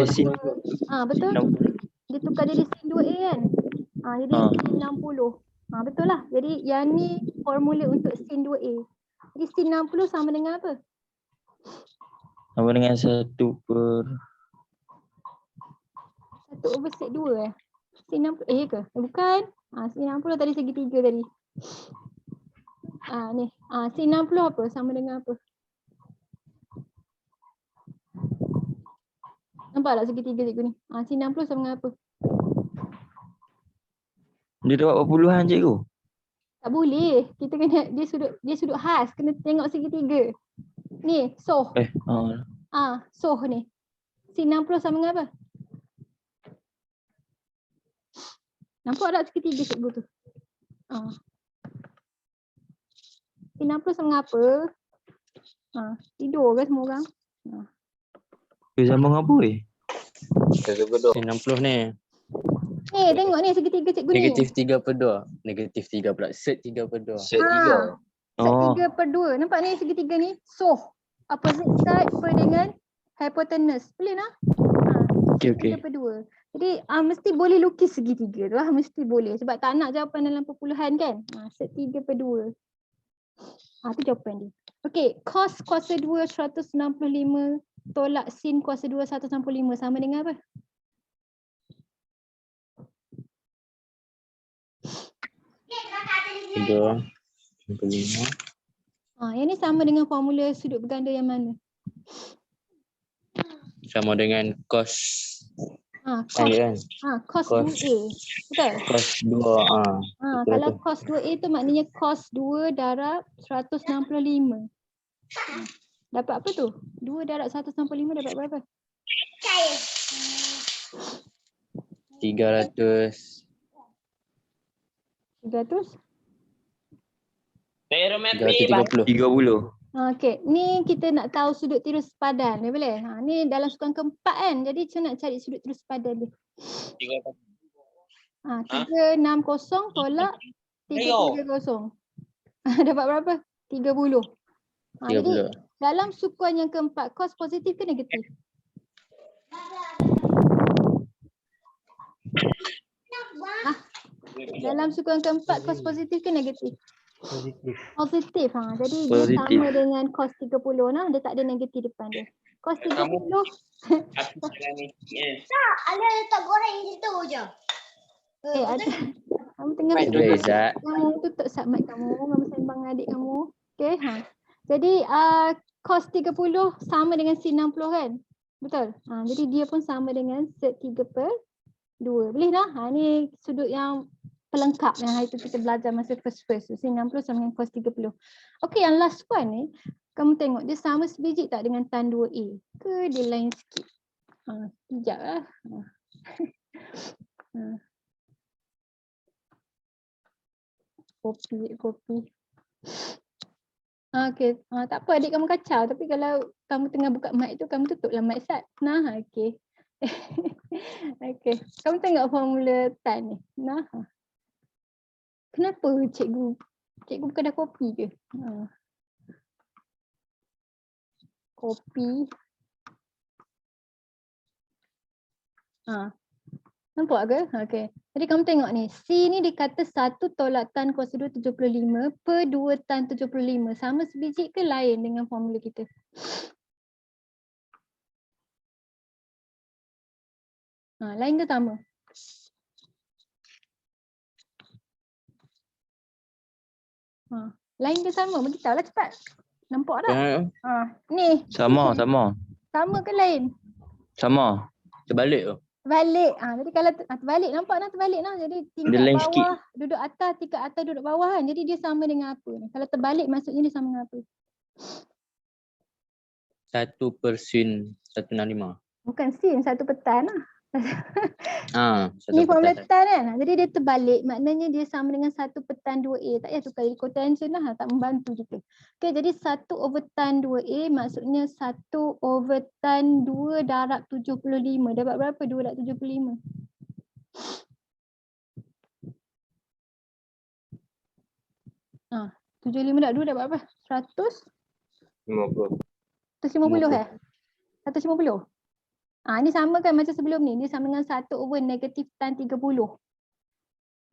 Sin 2. Betul. Sin 60. Dia tukar jadi sin 2A kan? Jadi sin 60. Betul lah. Jadi yang ni formula untuk sin 2A. Jadi sin 60 sama dengan apa? Sama dengan 1/sec 2 Sin 60 ke? Bukan. Sin 60 tadi segitiga tadi. Ni. Sin 60 apa? Sama dengan apa? Nampak tak segitiga cikgu ni? Sin 60 sama dengan apa? Dia dapat berpuluhan cikgu. Tak boleh. Kita kena dia sudut khas, kena tengok segitiga. Ni, soh. Soh ni. Sin 60 sama dengan apa? Nampak tak segitiga cikgu tu? Sin 60 sama dengan apa? Tidur ke semua orang? Dia sama dengan apa Sin 60 ni tengok ni segitiga cikgu ni. Negatif 3/2. Negatif 3 pula. Set 3/2. Set Ah. 3. Set Oh. 3/2. Nampak ni segitiga ni? So, opposite side per dengan hypotenuse. Boleh lah? Okey, okey. 3/2. Jadi mesti boleh lukis segitiga tu lah. Mesti boleh. Sebab tak nak jawapan dalam perpuluhan kan. Set 3/2. Tu jawapan dia. Okey, cos kuasa 2 165 tolak sin kuasa 2 165 sama dengan apa? Tiga. 5. Yang ni sama dengan formula sudut berganda yang mana? Sama dengan cos. Cos, Kan? cos Cos. 2A. Betul? Cos 2. Betul Kalau tu. cos 2A tu maknanya cos 2 darab 165. Dapat apa tu? 2 darab 165 dapat berapa? 300. 300? 330. 30. Okey, ni kita nak tahu sudut tirus sepadan. Ni boleh? Ni dalam sukan keempat kan. Jadi macam nak cari sudut tirus sepadan dia. 360 tolak 330. Dapat berapa? 30. Jadi 30. dalam sukuan yang keempat, cos positif ke negatif? Dalam sukuan keempat, cos positif ke negatif? Positif. Jadi dia Positif. sama dengan cos 30 lah. Dia tak ada negatif depan dia. Cos 30. Ada letak goreng gitu je. Ada. Kamu tengah Boleh, Zat. kamu tutup submic kamu. Kamu sembang dengan adik kamu. Okey. Jadi cos 30 sama dengan sin 60 kan? Betul? Jadi dia pun sama dengan sek 3/2. Boleh dah? Ni sudut yang pelengkap yang hari tu kita belajar masa first. Sin 60 sama dengan cos 30. Okey, yang last one ni. Kamu tengok dia sama sebiji tak dengan tan 2A? Ke dia lain sikit? Sekejap lah. Kopi. Okey, tak apa adik kamu kacau. Tapi kalau kamu tengah buka mic tu, kamu tutuplah mic Sat. Okey. Okey, kamu tengok formula tan ni. Kenapa cikgu bukan dah kopi ke? Kopi. Nampak ke? Okey. Jadi kamu tengok ni, C ni dikata 1 tolak tan kuasa 2 75 per 2 tan 75. Sama sebiji ke lain dengan formula kita? Lain ke sama? Lain ke sama? Beritahu lah cepat. Nampak tak? Ni. Sama. Sama ke lain? Sama. Terbalik tu. Terbalik. Jadi kalau terbalik, nampak nak terbalik lah. Jadi Dia tingkat lain bawah duduk atas, tingkat atas duduk bawah kan. Jadi dia sama dengan apa ni? Kalau terbalik maksudnya dia sama dengan apa? 1/sin 165. Bukan sin, 1 petan lah. Satu Ni formula petan. tan kan. Jadi dia terbalik. Maknanya dia sama dengan 1 petan 2A. Tak payah tukar jadi cotangent lah. Tak membantu kita. Okay, jadi 1 over tan 2A maksudnya 1 over tan 2 darab 75. Dapat berapa 2 darab 75? Ah, 75 darab 2 dapat apa? 100? 50. 150 eh? 150? Ni sama kan macam sebelum ni. Dia sama dengan 1 over negatif tan 30.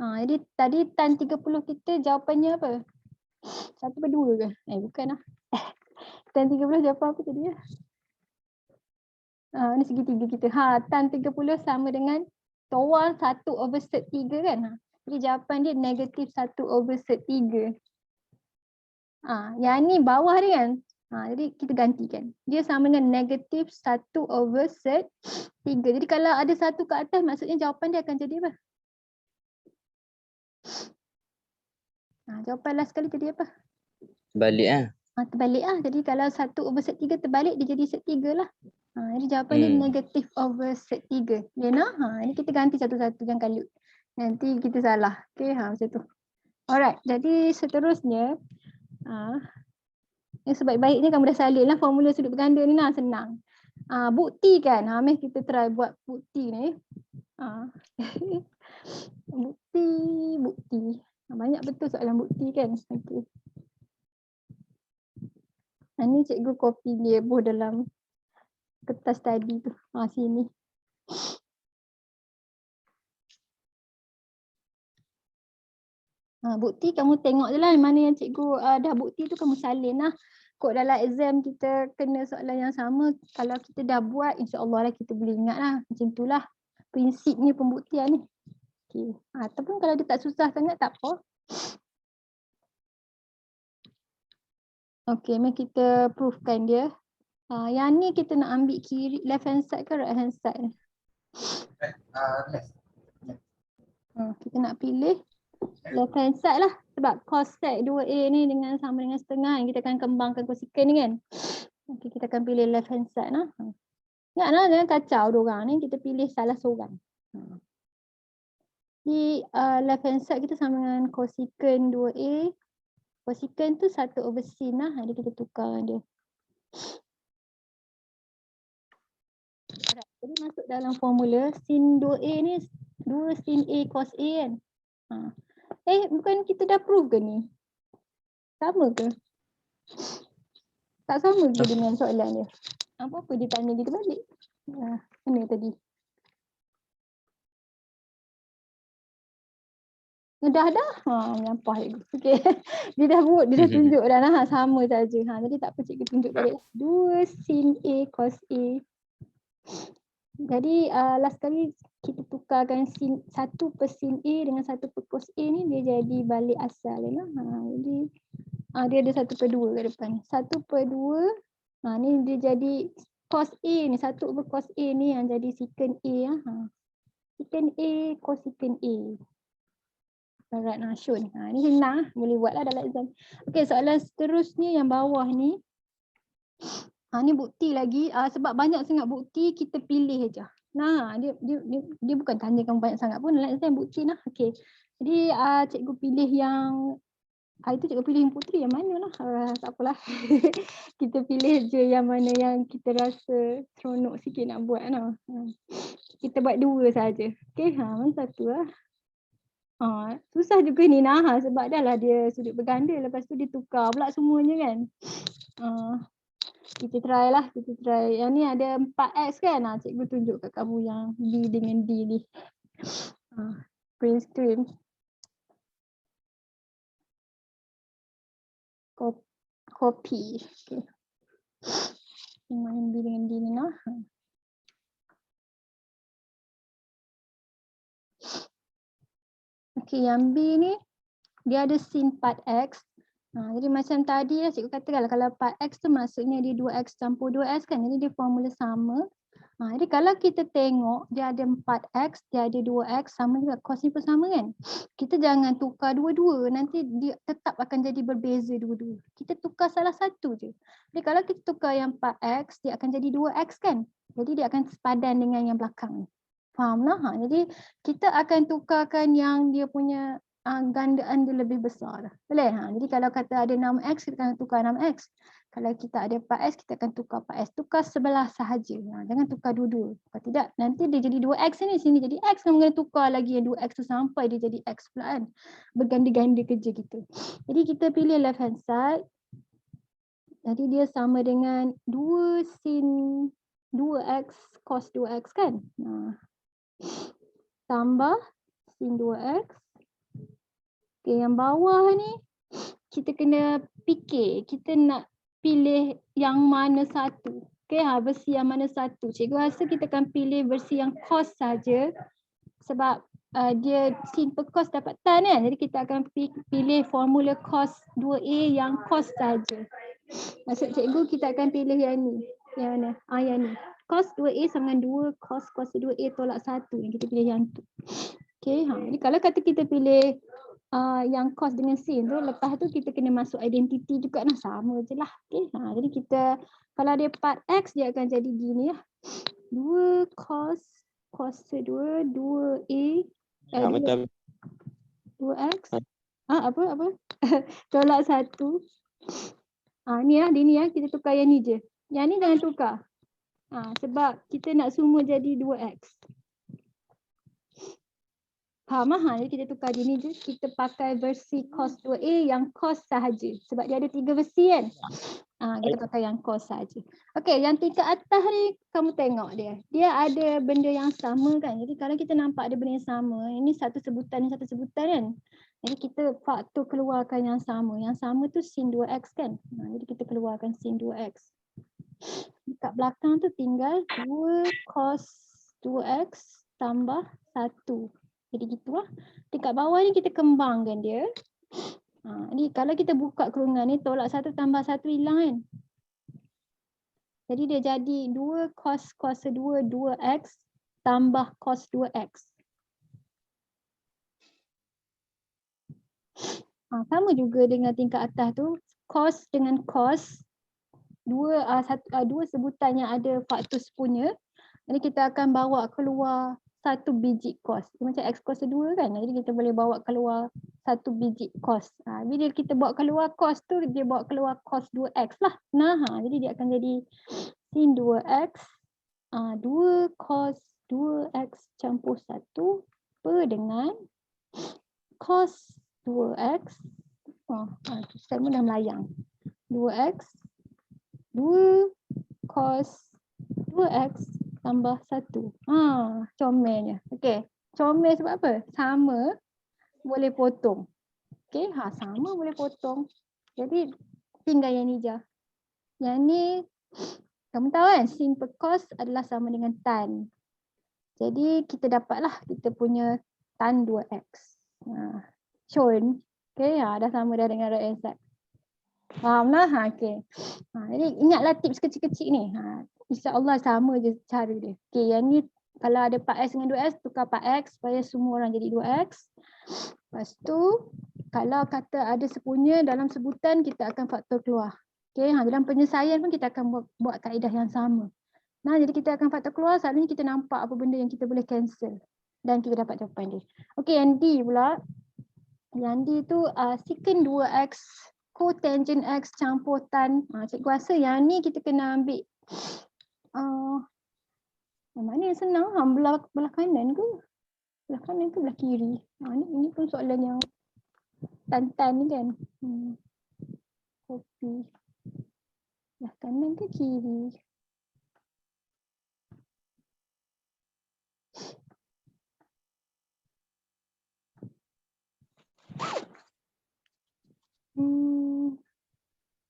Jadi tadi tan 30 kita jawapannya apa? 1/2 ke? Bukan lah. Tan 30 jawapan apa tadi ya? Ni segitiga kita. Tan 30 sama dengan toal 1 over sek 3 kan? Jadi jawapan dia negatif 1 over sek 3. Yang ni bawah dia kan? Jadi kita gantikan. Dia sama dengan negatif 1 over sek 3. Jadi kalau ada 1 ke atas maksudnya jawapan dia akan jadi apa? Jawapan last kali tadi apa? Terbalik lah. Terbalik lah. Jadi kalau 1 over sek 3 terbalik dia jadi sek 3 lah. Jadi jawapan dia negatif over sek 3. Lena, ini kita ganti satu-satu jangan kalut. Nanti kita salah. Okay, macam tu. Alright, jadi seterusnya. Yang sebaik-baiknya kamu dah salin lah formula sudut berganda ni lah, senang. Bukti kan, mari kita try buat bukti ni. Bukti. Banyak betul soalan bukti kan. Okey. Ni cikgu copy dia buh dalam kertas tadi tu. Sini. Bukti kamu tengok je lah mana yang cikgu dah bukti tu kamu salin lah. Kod dalam exam kita kena soalan yang sama. Kalau kita dah buat, insya-Allah lah kita boleh ingat lah. Macam tu lah prinsipnya pembuktian ni. Okay. Ataupun kalau dia tak susah sangat tak apa. Okay, mari kita proofkan dia. Yang ni kita nak ambil kiri, left hand side ke right hand side ni? Kita nak pilih left hand side lah. Sebab cos sec 2A ni sama dengan setengah. Kita akan kembangkan cosecant ni kan. Okay, kita akan pilih left hand side lah. Ingatlah jangan kacau diorang ni. Kita pilih salah seorang. Di left hand side kita sama dengan cosecant 2A. Cosecant tu 1/sin lah. Jadi kita tukar dia. Jadi masuk dalam formula sin 2A ni 2 sin A cos A kan. Bukan kita dah prove ke ni? Sama ke? Tak sama ke dengan soalan dia? Apa dia tanya kita balik? Mana tadi? Dah. Nyampah cikgu. Okey. Dia dah buat, dia dah tunjuk dah lah. Sama saja. Jadi tak apa cikgu tunjuk balik. 2 sin A cos A. Jadi last kali kita tukarkan sin 1/sin A dengan 1/cos A ni dia jadi balik asal lah. Jadi dia ada 1/2 kat depan. 1/2 ni dia jadi cos A ni 1/cos A ni yang jadi secant A secant A cosecant A. Alright, Shun. Ni senang boleh buatlah dalam exam. Okey, soalan seterusnya yang bawah ni. Ni bukti lagi. Sebab banyak sangat bukti, kita pilih je. Dia bukan tanya kamu banyak sangat pun. Dalam exam bukti lah. Okey. Jadi cikgu pilih yang itu cikgu pilih yang putri yang mana lah. Tak apalah. Kita pilih je yang mana yang kita rasa seronok sikit nak buat lah. Kita buat 2 saja. Okey, mana satu lah. Susah juga ni sebab dah lah dia sudut berganda. Lepas tu dia tukar pula semuanya kan. Kita try lah. Yang ni ada 4x kan. Cikgu tunjuk kat kamu yang B dengan D ni. Print screen. Copy. Okay. Yang B dengan D ni lah. Okay, yang B ni dia ada sin part X. Jadi macam tadi cikgu katakan kalau part X tu maksudnya dia 2X campur 2S kan. Jadi dia formula sama. Jadi kalau kita tengok dia ada 4X, dia ada 2X sama juga cos ni pun sama kan. Kita jangan tukar dua-dua, nanti dia tetap akan jadi berbeza dua-dua. Kita tukar salah satu je. Jadi kalau kita tukar yang 4X, dia akan jadi 2X kan. Jadi dia akan sepadan dengan yang belakang ni. Faham lah? Jadi kita akan tukarkan yang dia punya gandaan dia lebih besar. Boleh? Jadi kalau kata ada 6X, kita akan tukar 6X. Kalau kita ada 4S, kita akan tukar 4S. Tukar sebelah sahaja. Jangan tukar dua-dua. Kalau tidak, nanti dia jadi 2X ni, sini jadi X. Kamu kena tukar lagi yang 2X tu sampai dia jadi X pula kan. Berganda-ganda kerja kita. Jadi kita pilih left hand side. Jadi dia sama dengan 2 sin 2X cos 2X kan. Tambah sin 2X. Okay, yang bawah ni kita kena fikir. Kita nak pilih yang mana satu. Okay, versi yang mana satu. Cikgu rasa kita akan pilih versi yang cos saja. Sebab dia sin per cos dapat tan kan. Jadi kita akan pilih formula cos 2A yang cos saja. Maksud cikgu kita akan pilih yang ni. Yang mana? Yang ni. Cos 2A sama dengan 2 cos 2A tolak 1. Yang kita pilih yang tu. Okay, jadi kalau kata kita pilih yang cos dengan sin tu, lepas tu kita kena masuk identity juga nah, sama je lah. Okay, jadi kita kalau dia part X dia akan jadi gini lah. 2 cos 2 2A 2X apa tolak 1. Ni lah, dia ni lah, kita tukar yang ni je. Yang ni jangan tukar. Sebab kita nak semua jadi 2X. Faham ha? Jadi kita tukar dia ni je. Kita pakai versi cos 2A yang cos sahaja. Sebab dia ada 3 versi kan. Kita pakai yang cos sahaja. Okey, yang tingkat atas ni kamu tengok dia. Dia ada benda yang sama kan. Jadi kalau kita nampak ada benda yang sama, ini satu sebutan kan. Jadi kita faktor keluarkan yang sama. Yang sama tu sin 2x kan. Jadi kita keluarkan sin 2x. Dekat belakang tu tinggal 2 cos 2x tambah 1. Jadi gitulah. Dekat bawah ni kita kembangkan dia. Ni kalau kita buka kurungan ni tolak 1 tambah 1 hilang kan. Jadi dia jadi 2 cos kuasa 2 2x tambah cos 2x. Sama juga dengan tingkat atas tu. Cos dengan cos. Dua sebutan yang ada faktor sepunya. Jadi kita akan bawa keluar satu biji cos. Macam x kuasa 2 kan. Jadi kita boleh bawa keluar satu biji cos. Bila kita bawa keluar cos tu, dia bawa keluar cos 2x lah. Jadi dia akan jadi sin 2x. 2 cos 2x campur 1 per dengan cos 2x. Saya dah melayang. 2x 2 cos 2x tambah 1. Comelnya. Okey. Comel sebab apa? Sama boleh potong. Okey, sama boleh potong. Jadi tinggal yang ni je. Yang ni kamu tahu kan sin per cos adalah sama dengan tan. Jadi kita dapatlah kita punya tan 2x. Shown. Okey, dah sama dah dengan right hand side. Faham lah? Okey. Jadi ingatlah tips kecil-kecil ni. InsyaAllah sama je cara dia. Okey, yang ni kalau ada part x dengan 2x, tukar part x supaya semua orang jadi 2x. Lepas tu, kalau kata ada sepunya dalam sebutan, kita akan faktor keluar. Okey, dalam penyelesaian pun kita akan buat kaedah yang sama. Jadi kita akan faktor keluar, selalunya kita nampak apa benda yang kita boleh cancel. Dan kita dapat jawapan dia. Okey, yang D pula. Yang D tu secant 2x cotangent x campur tan. Cikgu rasa yang ni kita kena ambil yang mana yang senang? Belah kanan ke? Belah kanan ke belah kiri? Ini pun soalan yang tan-tan ni kan. Copy. Belah kanan ke kiri?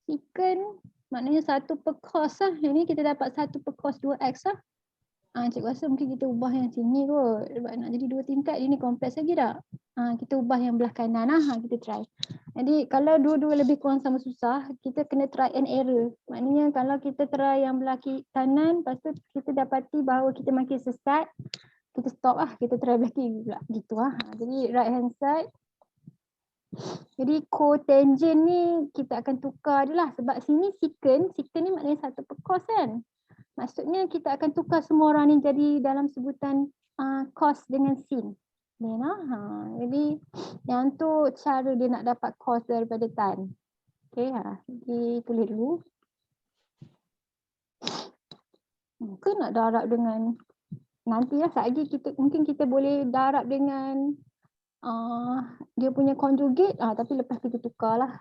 Secant maknanya 1 per cos lah. Yang ni kita dapat 1 per cos 2x lah. Cikgu rasa mungkin kita ubah yang sini kot. Sebab nak jadi 2 tingkat, dia ni kompleks lagi tak? Kita ubah yang belah kanan lah. Kita try. Jadi kalau dua-dua lebih kurang sama susah, kita kena try and error. Maknanya kalau kita try yang belah kanan, lepas tu kita dapati bahawa kita makin sesat, kita stop lah. Kita try belah kiri pula. Gitu lah. Jadi right hand side. Jadi cotangent ni kita akan tukar je lah. Sebab sini secant ni maknanya 1 per cos kan. Maksudnya kita akan tukar semua orang ni jadi dalam sebutan cos dengan sin. Jadi yang tu cara dia nak dapat cos daripada tan. Okey, jadi tulis dulu. Mungkin nak darab dengan nantilah lagi mungkin kita boleh darab dengan dia punya conjugate, tapi lepas kita tukar lah.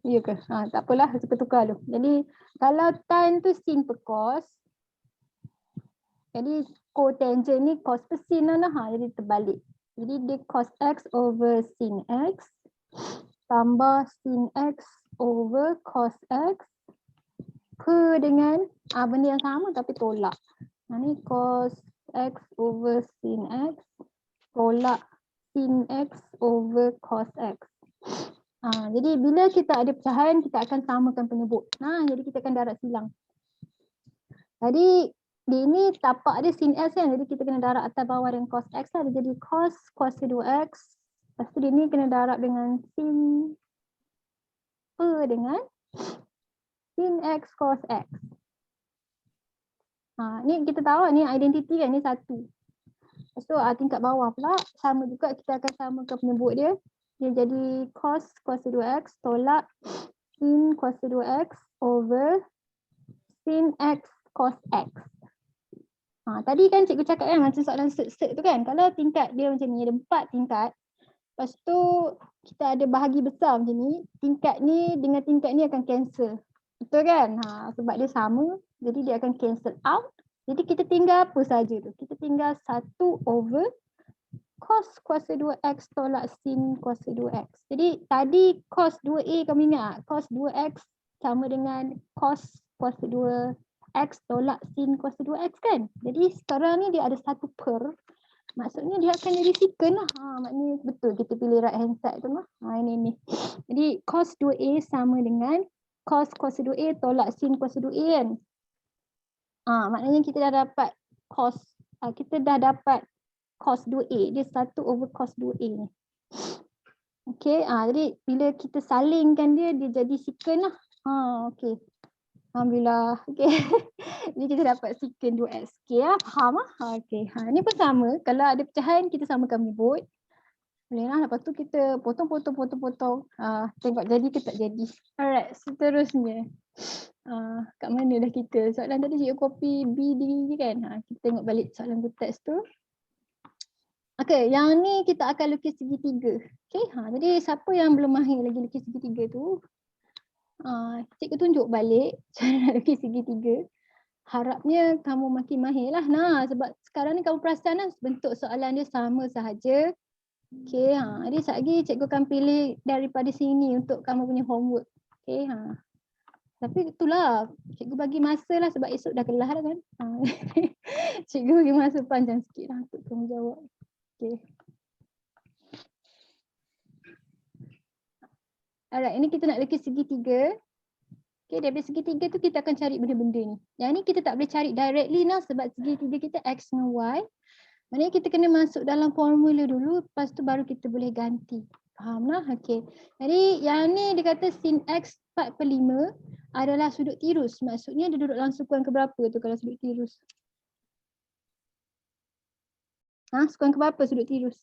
Ya ke? Tak apalah, kita tukar dulu. Jadi kalau tan tu sin per cos, jadi cotangent ni cos per sin lah. Jadi terbalik. Jadi dia cos x over sin x tambah sin x over cos x per dengan benda yang sama tapi tolak. Ni cos x over sin x tolak sin x over cos x. Jadi bila kita ada pecahan, kita akan samakan penyebut. Jadi kita akan darab silang. Jadi di ini tapak dia sin x kan. Jadi kita kena darab atas bawah dengan cos x lah. Dia jadi cos kuasa 2x. Lepas tu dia ni kena darab dengan sin per dengan sin x cos x. Ni kita tahu ni identiti kan, ni satu. Lepas tu tingkat bawah pula sama juga, kita akan samakan penyebut dia. Dia jadi cos kuasa 2x tolak sin kuasa 2x over sin x cos x. Tadi kan cikgu cakap kan macam soalan set tu kan. Kalau tingkat dia macam ni, ada 4 tingkat. Lepas tu kita ada bahagi besar macam ni. Tingkat ni dengan tingkat ni akan cancel. Betul kan? Sebab dia sama. Jadi dia akan cancel out. Jadi kita tinggal apa saja tu? Kita tinggal 1 over cos kuasa 2x tolak sin kuasa 2x. Jadi tadi cos 2a kamu ingat tak? Cos 2x sama dengan cos kuasa 2x tolak sin kuasa 2x kan? Jadi sekarang ni dia ada 1 per. Maksudnya dia akan jadi secant lah. Maknanya betul kita pilih right hand side tu lah. Ini. Jadi cos 2a sama dengan cos kuasa 2a tolak sin kuasa 2a kan? Maknanya kita dah dapat cos, cos 2a. Dia 1 over cos 2a ni. Okay, jadi bila kita salingkan dia jadi secant lah. Okay. Alhamdulillah. Okay. Jadi kita dapat secant 2x. Okay, faham lah? Okay. Ni pun sama. Kalau ada pecahan, kita samakan menyebut. Boleh lah. Lepas tu kita potong. Tengok jadi ke tak jadi. Alright, seterusnya. Kat mana dah kita? Soalan tadi cikgu copy B ni kan? Kita tengok balik soalan teks tu. Okay, yang ni kita akan lukis segitiga. Okay, jadi siapa yang belum mahir lagi lukis segitiga tu? Cikgu tunjuk balik cara nak lukis segitiga. Harapnya kamu makin mahir lah. Sebab sekarang ni kamu perasan lah bentuk soalan dia sama sahaja. Okay, jadi sekejap lagi cikgu akan pilih daripada sini untuk kamu punya homework. Okay, tapi itulah, cikgu bagi masa lah sebab esok dah kelas dah kan. Cikgu bagi masa panjang sikit lah untuk kamu jawab. Okay. Alright, ini kita nak lukis segitiga. Okay, daripada segitiga tu kita akan cari benda-benda ni. Yang ni kita tak boleh cari directly lah sebab segitiga kita X dengan Y. Maknanya kita kena masuk dalam formula dulu, lepas tu baru kita boleh ganti. Faham lah? Okay. Jadi yang ni dia kata sin X 4/5 adalah sudut tirus. Maksudnya dia duduk dalam sukuan keberapa tu kalau sudut tirus? Sukuan keberapa sudut tirus?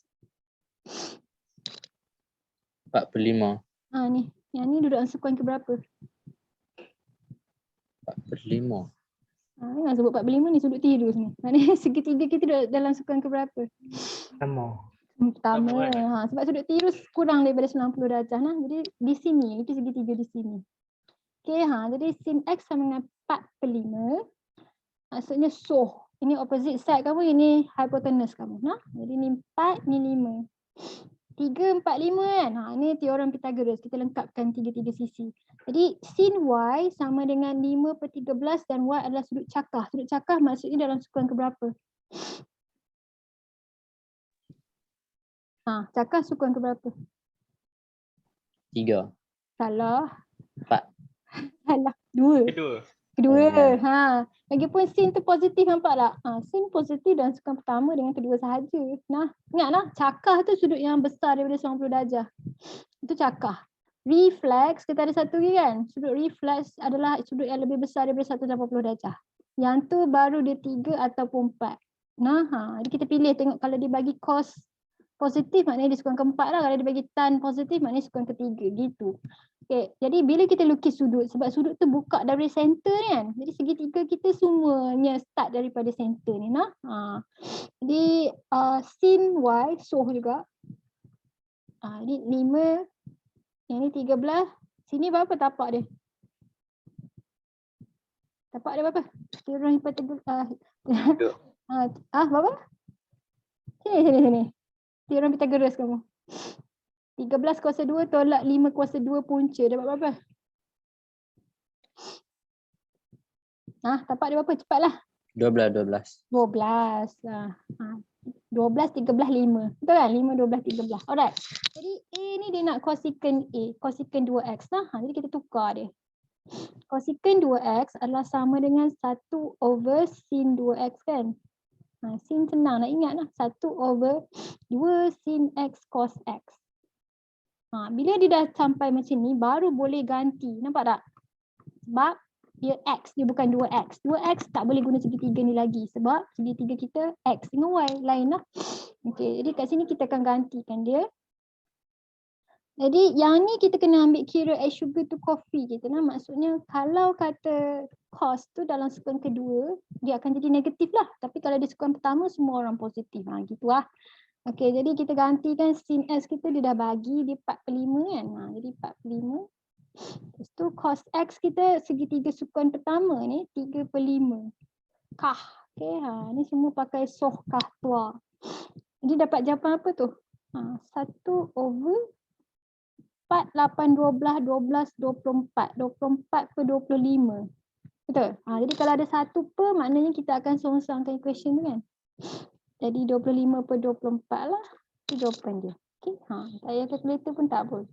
4/5. Ni. Yang ni duduk dalam sukuan keberapa? 4/5. Ni nak sebut 4/5 ni sudut tirus ni. Maknanya segitiga kita duduk dalam sukuan keberapa? Pertama. Sebab sudut tirus kurang daripada 90 darjah lah. Jadi di sini, itu segitiga di sini. Okay, jadi sin X sama dengan 4/5. Maksudnya ini opposite side kamu, ini hypotenuse kamu. Jadi ni 4, ni 5. 3, 4, 5 kan? Ini teorem Pythagoras. Kita lengkapkan 3 sisi. Jadi sin Y sama dengan 5/13 dan Y adalah sudut cakah. Sudut cakah maksudnya dalam sukuan keberapa? Cakah sukuan keberapa? 3. Salah. 4. Salah. 2. Kedua. Lagipun sin tu positif, nampak tak? Sin positif dalam sukuan pertama dengan kedua sahaja. Ingatlah cakah tu sudut yang besar daripada 90 darjah. Itu cakah. Reflex, kita ada satu lagi kan? Sudut reflex adalah sudut yang lebih besar daripada 180 darjah. Yang tu baru dia 3 ataupun 4. Jadi kita pilih tengok kalau dia bagi cos positif maknanya dia sukuan keempat lah. Kalau dia bagi tan positif maknanya sukuan ketiga gitu. Okay, jadi bila kita lukis sudut, sebab sudut tu buka dari center ni kan. Jadi segitiga kita semuanya start daripada center ni. Jadi sin Y soh juga. Ini 5, yang ni 13. Sini berapa tapak dia? Tapak dia berapa? Teorem Pythagoras. Berapa? Sini. Teorem Pythagoras kamu. 13 kuasa 2 tolak 5 kuasa 2 punca. Dapat berapa? Tapak dia berapa? Cepatlah. 12. 12. 12, 13, 5. Betul kan? 5, 12, 13. Alright. Jadi A ni dia nak cosecant A. Cosecant 2x lah. Jadi kita tukar dia. Cosecant 2x adalah sama dengan 1 over sin 2x kan? Sin senang nak ingat lah. 1 over 2 sin x cos x. Bila dia dah sampai macam ni, baru boleh ganti. Nampak tak? Sebab dia x, dia bukan 2x. 2x tak boleh guna segitiga ni lagi. Sebab segitiga kita x dengan y. Lain lah. Okay, jadi kat sini kita akan gantikan dia. Jadi yang ni kita kena ambil kira as sugar to coffee kita lah. Maksudnya kalau kata cost tu dalam sekuan kedua, dia akan jadi negatif lah. Tapi kalau di sekuan pertama semua orang positif. Gitu lah. Okey, jadi kita gantikan sin S kita dia dah bagi dia 45 kan. Jadi 45. Lepas tu cos X kita segitiga sekuan pertama ni 3/5. Kah. Okey, ni semua pakai soh kah tua. Jadi dapat jawapan apa tu? 1/4, 8, 12, 12, 24. 24/25. Betul? Jadi kalau ada 1 per, maknanya kita akan songsangkan equation tu kan. Jadi 25/24 lah. Itu jawapan dia. Okay. Tak payah calculator pun tak boleh.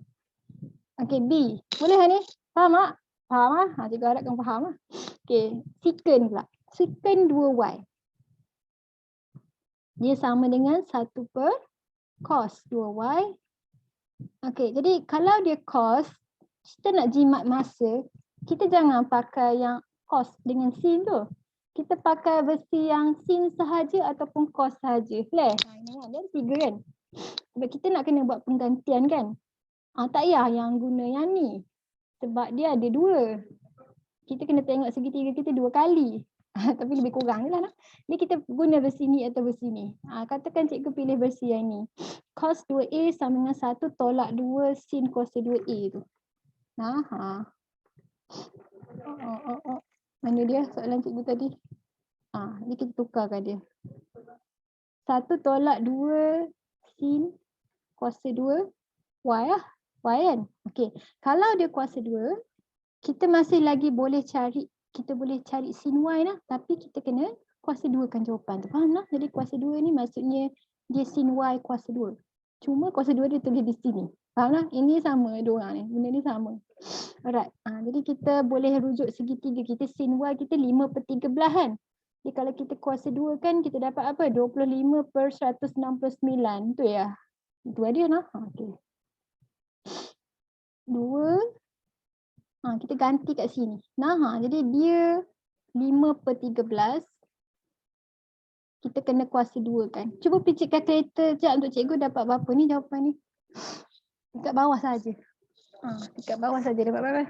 Okay, B. Boleh lah ni? Faham tak? Faham lah? Cikgu harapkan faham lah. Okay, secant pula. Secant 2y. Dia sama dengan 1 per cos 2y. Okay, jadi kalau dia cos, kita nak jimat masa, kita jangan pakai yang cos dengan sin tu. Kita pakai versi yang sin sahaja ataupun cos sahaja. Boleh? Ini kan, dia ada 3 kan. Sebab kita nak kena buat penggantian kan. Tak payah yang guna yang ni. Sebab dia ada 2. Kita kena tengok segitiga kita 2 kali. Tapi lebih kurang je lah. Jadi kita guna versi ni atau versi ni. Katakan cikgu pilih versi yang ni. Cos 2A sama dengan 1 tolak 2 sin cos 2A tu. Mana dia soalan cikgu tadi? Ni kita tukarkan dia. 1 tolak 2 sin kuasa 2 y lah. Y kan? Okey. Kalau dia kuasa 2, kita masih lagi boleh cari, kita boleh cari sin y lah. Tapi kita kena kuasa 2 kan jawapan tu. Faham lah? Jadi kuasa 2 ni maksudnya dia sin y kuasa 2. Cuma kuasa 2 dia tulis di sini. Faham lah? Ini sama dua orang ni. Benda ni sama. Alright. Jadi kita boleh rujuk segitiga kita. Sin y kita 5/13 kan? Jadi kalau kita kuasa 2 kan kita dapat apa? 25/169. Tu ya. Itu dia lah. Okey. 2. Kita ganti kat sini. Jadi dia 5/13. Kita kena kuasa 2 kan. Cuba picit kalkulator sekejap untuk cikgu dapat berapa ni jawapan ni. Dekat bawah saja. Dekat bawah saja dapat berapa?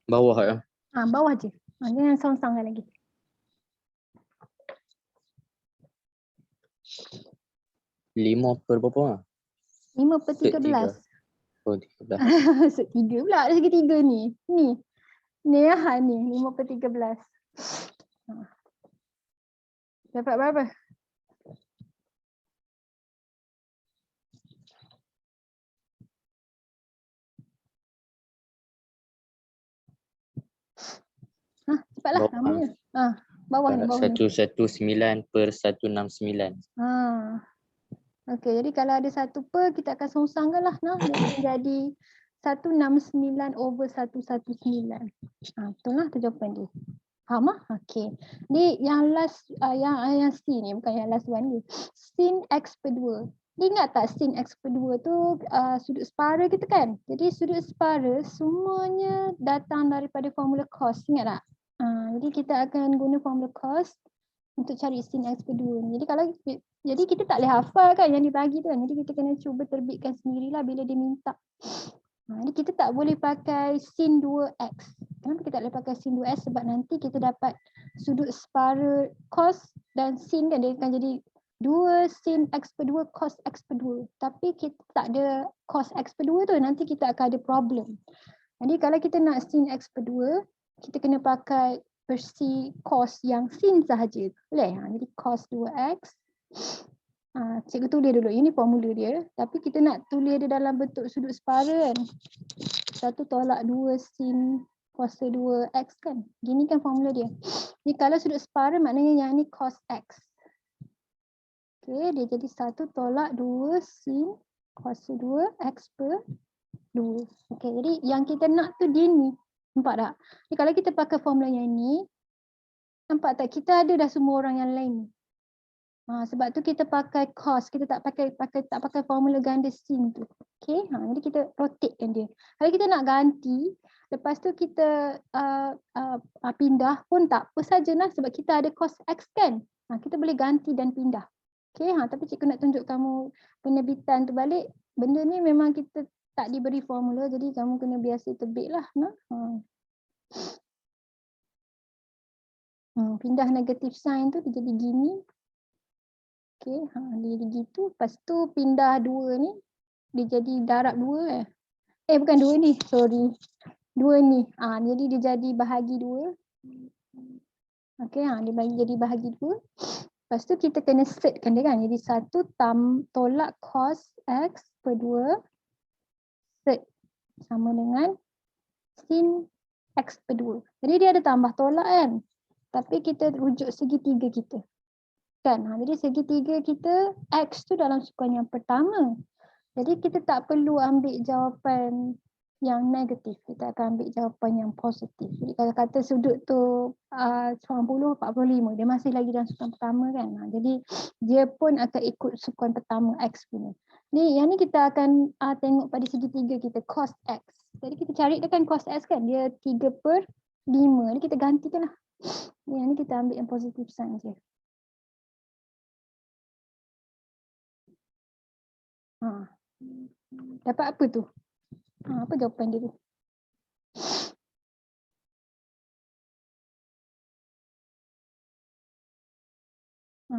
Bawah ya. Bawah je. Jangan songsangkan lagi. 5 per berapa? 5/13. Oh, 13. Segi 3 pula. Ada segi 3 ni. Ni lah ni. 5/13. Dapat berapa? Cepatlah namanya. Bawah ni. 119 per 169. Okey, jadi kalau ada 1 per, kita akan songsangkan lah. Jadi 169/119. Betul lah tu jawapan dia. Faham lah? Okey. Ni yang last, yang C ni, bukan yang last one ni. Sin X/2. Ingat tak sin X/2 tu sudut separa kita kan? Jadi sudut separa semuanya datang daripada formula cos. Ingat tak? Jadi kita akan guna formula cos untuk cari sin X/2 ni. Jadi kita tak boleh hafal kan yang dibagi tu kan. Jadi kita kena cuba terbitkan sendirilah bila dia minta. Jadi kita tak boleh pakai sin 2x. Kenapa kita tak boleh pakai sin 2x? Sebab nanti kita dapat sudut separa cos dan sin kan. Dia akan jadi 2 sin X/2 cos X/2. Tapi kita tak ada cos X/2 tu. Nanti kita akan ada problem. Jadi kalau kita nak sin X/2, kita kena pakai versi cos yang sin sahaja. Boleh? Jadi cos 2x. Cikgu tulis dulu. Ini formula dia. Tapi kita nak tulis dia dalam bentuk sudut separa kan. 1 tolak 2 sin kuasa 2x kan. Gini kan formula dia. Jadi kalau sudut separa maknanya yang ni cos x. Okay, dia jadi 1 tolak 2 sin kuasa 2x/2. Okay, jadi yang kita nak tu dia ni. Nampak tak? Jadi kalau kita pakai formula yang ni, nampak tak? Kita ada dah semua orang yang lain. Sebab tu kita pakai cos, kita tak pakai formula ganda sin tu. Okay, jadi kita rotatekan dia. Kalau kita nak ganti, lepas tu kita pindah pun tak apa sajalah sebab kita ada cos x kan. Kita boleh ganti dan pindah. Okay, tapi cikgu nak tunjuk kamu penerbitan tu balik. Benda ni memang kita tak diberi formula, jadi kamu kena biasa terbit lah. Pindah negative sign tu dia jadi gini. Okay, dia jadi gitu. Lepas tu pindah 2 ni, dia jadi darab 2 bukan 2 ni, sorry. 2 ni, jadi dia jadi bahagi 2. Okay, dia jadi bahagi 2. Lepas tu kita kena setkan dia kan. Jadi 1 tolak cos X per 2 set sama dengan sin X per 2. Jadi dia ada tambah tolak kan. Tapi kita rujuk segitiga kita. Kan? Jadi segitiga kita X tu dalam sukan yang pertama. Jadi kita tak perlu ambil jawapan yang negatif, kita akan ambil jawapan yang positif. Jadi kalau kata sudut tu 90, 45, dia masih lagi dalam sukan pertama kan. Jadi dia pun akan ikut sukan pertama X punya. Ni yang ni kita akan tengok pada segitiga kita cos X. Jadi kita cari dia kan cos X kan, dia 3/5. Ni kita gantikan lah. Yang ni kita ambil yang positif sign je. Dapat apa tu? Apa jawapan dia tu?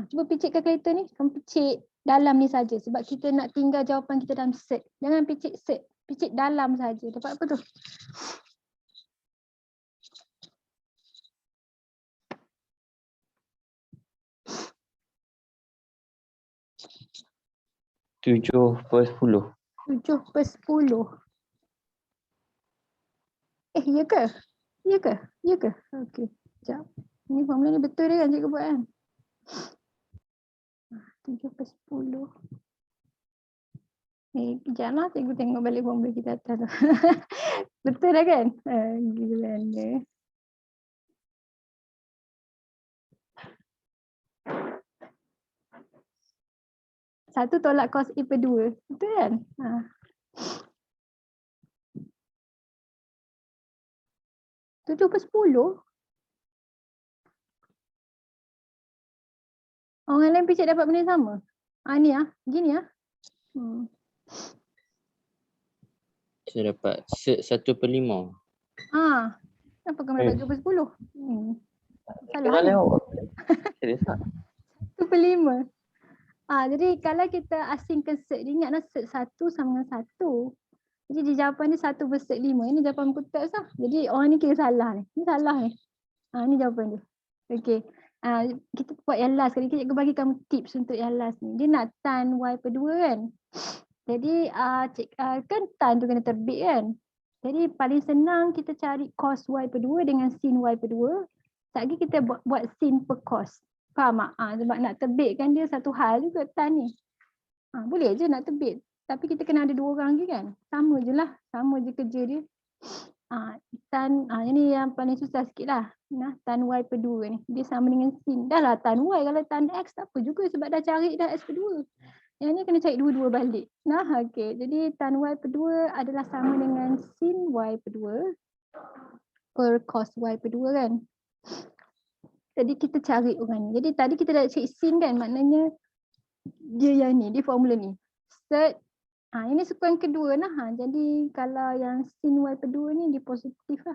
Cuba picit kalkulator ni. Kamu picit dalam ni saja sebab kita nak tinggal jawapan kita dalam set. Jangan picit set. Picit dalam saja. Dapat apa tu? Tujuh per 10. 7/10. Ya ke? Ya ke? Ya ke? Okey. Sekejap. Ni formula ni betul dia kan cikgu buat kan? 7/10. Kejap lah cikgu tengok balik formula kita atas tu. Betul dah kan? Gila dia. Satu tolak cos A per 2. Betul kan? 7/10. Orang lain picit dapat benda yang sama? Ni gini Saya dapat set 1/5. Kenapa kamu dapat 7/10? Salah Jangan ni. lewat. Serius tak? 1/5. Jadi kalau kita asingkan set, dia ingatlah set 1 sama dengan 1. Jadi dia jawapan dia 1/5. Ini jawapan kutas lah. Jadi orang ni kira salah ni. Ni salah ni. Ni jawapan dia. Okey. Kita buat yang last kali. Cikgu bagi kamu tips untuk yang last ni. Dia nak tan Y per 2 kan. Jadi kan tan tu kena terbit kan. Jadi paling senang kita cari cos Y per 2 dengan sin Y per 2. Sekejap lagi kita buat sin per cos. Faham tak? Sebab nak terbitkan dia satu hal juga tan ni. Boleh je nak terbit. Tapi kita kena ada 2 orang je kan. Sama je lah. Sama je kerja dia. Tan, ini yang paling susah sikit lah. Tan Y per 2 ni. Dia sama dengan sin. Dah lah tan Y. Kalau tan X tak apa juga sebab dah cari dah X per 2. Yang ni kena cari 2 balik. Okey. Jadi tan Y per 2 adalah sama dengan sin Y per 2 per cos Y per 2 kan. Jadi kita cari orang ni. Jadi tadi kita dah cari sin kan. Maknanya dia yang ni. Dia formula ni. Set. Ini sukan kedua lah. Jadi kalau yang sin Y per 2 ni dia positif lah.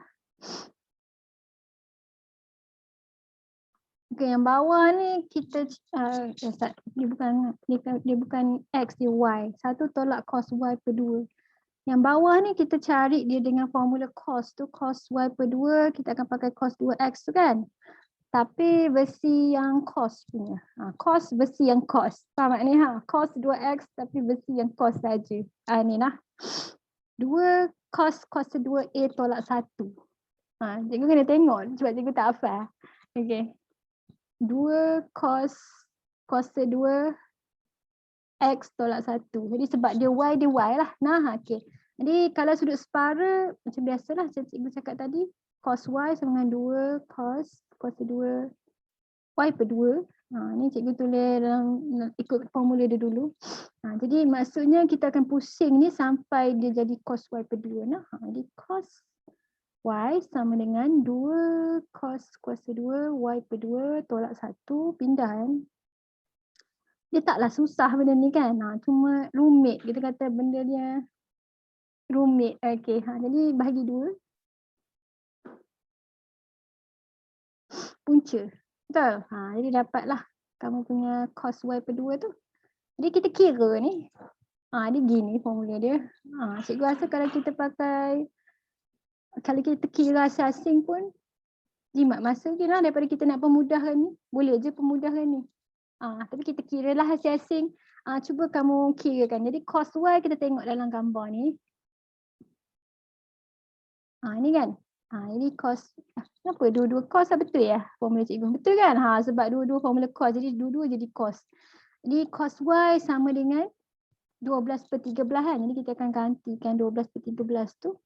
Okay, yang bawah ni kita dia bukan X, dia Y. 1 tolak cos Y per 2. Yang bawah ni kita cari dia dengan formula cos tu. Cos Y per 2 kita akan pakai cos 2X tu kan. Tapi versi yang cos punya. Cos versi yang cos. Faham tak ni? Cos 2X tapi versi yang cos saja. Ni lah. 2 cos 2A tolak 1. Cikgu kena tengok sebab cikgu tak hafal. Okay. 2 cos 2 X tolak 1. Jadi sebab dia Y lah. Okay. Jadi kalau sudut separa macam biasalah cikgu cakap tadi. Cos Y sama dengan 2 cos 2 Y per 2. Ni cikgu tulis dalam ikut formula dia dulu. Jadi maksudnya kita akan pusing ni sampai dia jadi cos Y per 2. Jadi cos Y sama dengan 2 cos kuasa 2 Y per 2 tolak 1 pindah kan. Dia taklah susah benda ni kan. Cuma rumit. Kita kata benda dia rumit. Okey. Jadi bahagi 2. Punca. Betul? Jadi dapatlah kamu punya cos Y per 2 tu. Jadi kita kira ni. Dia gini formula dia. Cikgu rasa kalau kita pakai, kalau kita kira asing pun jimat masa je lah daripada kita nak pemudahkan ni. Boleh je pemudahkan ni. Tapi kita kira lah hasil asing. Cuba kamu kirakan. Jadi cos Y kita tengok dalam gambar ni. Ni kan. Ini cos. Kenapa dua-dua cos lah, betul ya formula cikgu? Betul kan? Sebab dua-dua formula cos. Jadi dua-dua jadi cos. Jadi cos Y sama dengan 12 per 13 kan. Jadi kita akan gantikan 12 per 13 tu.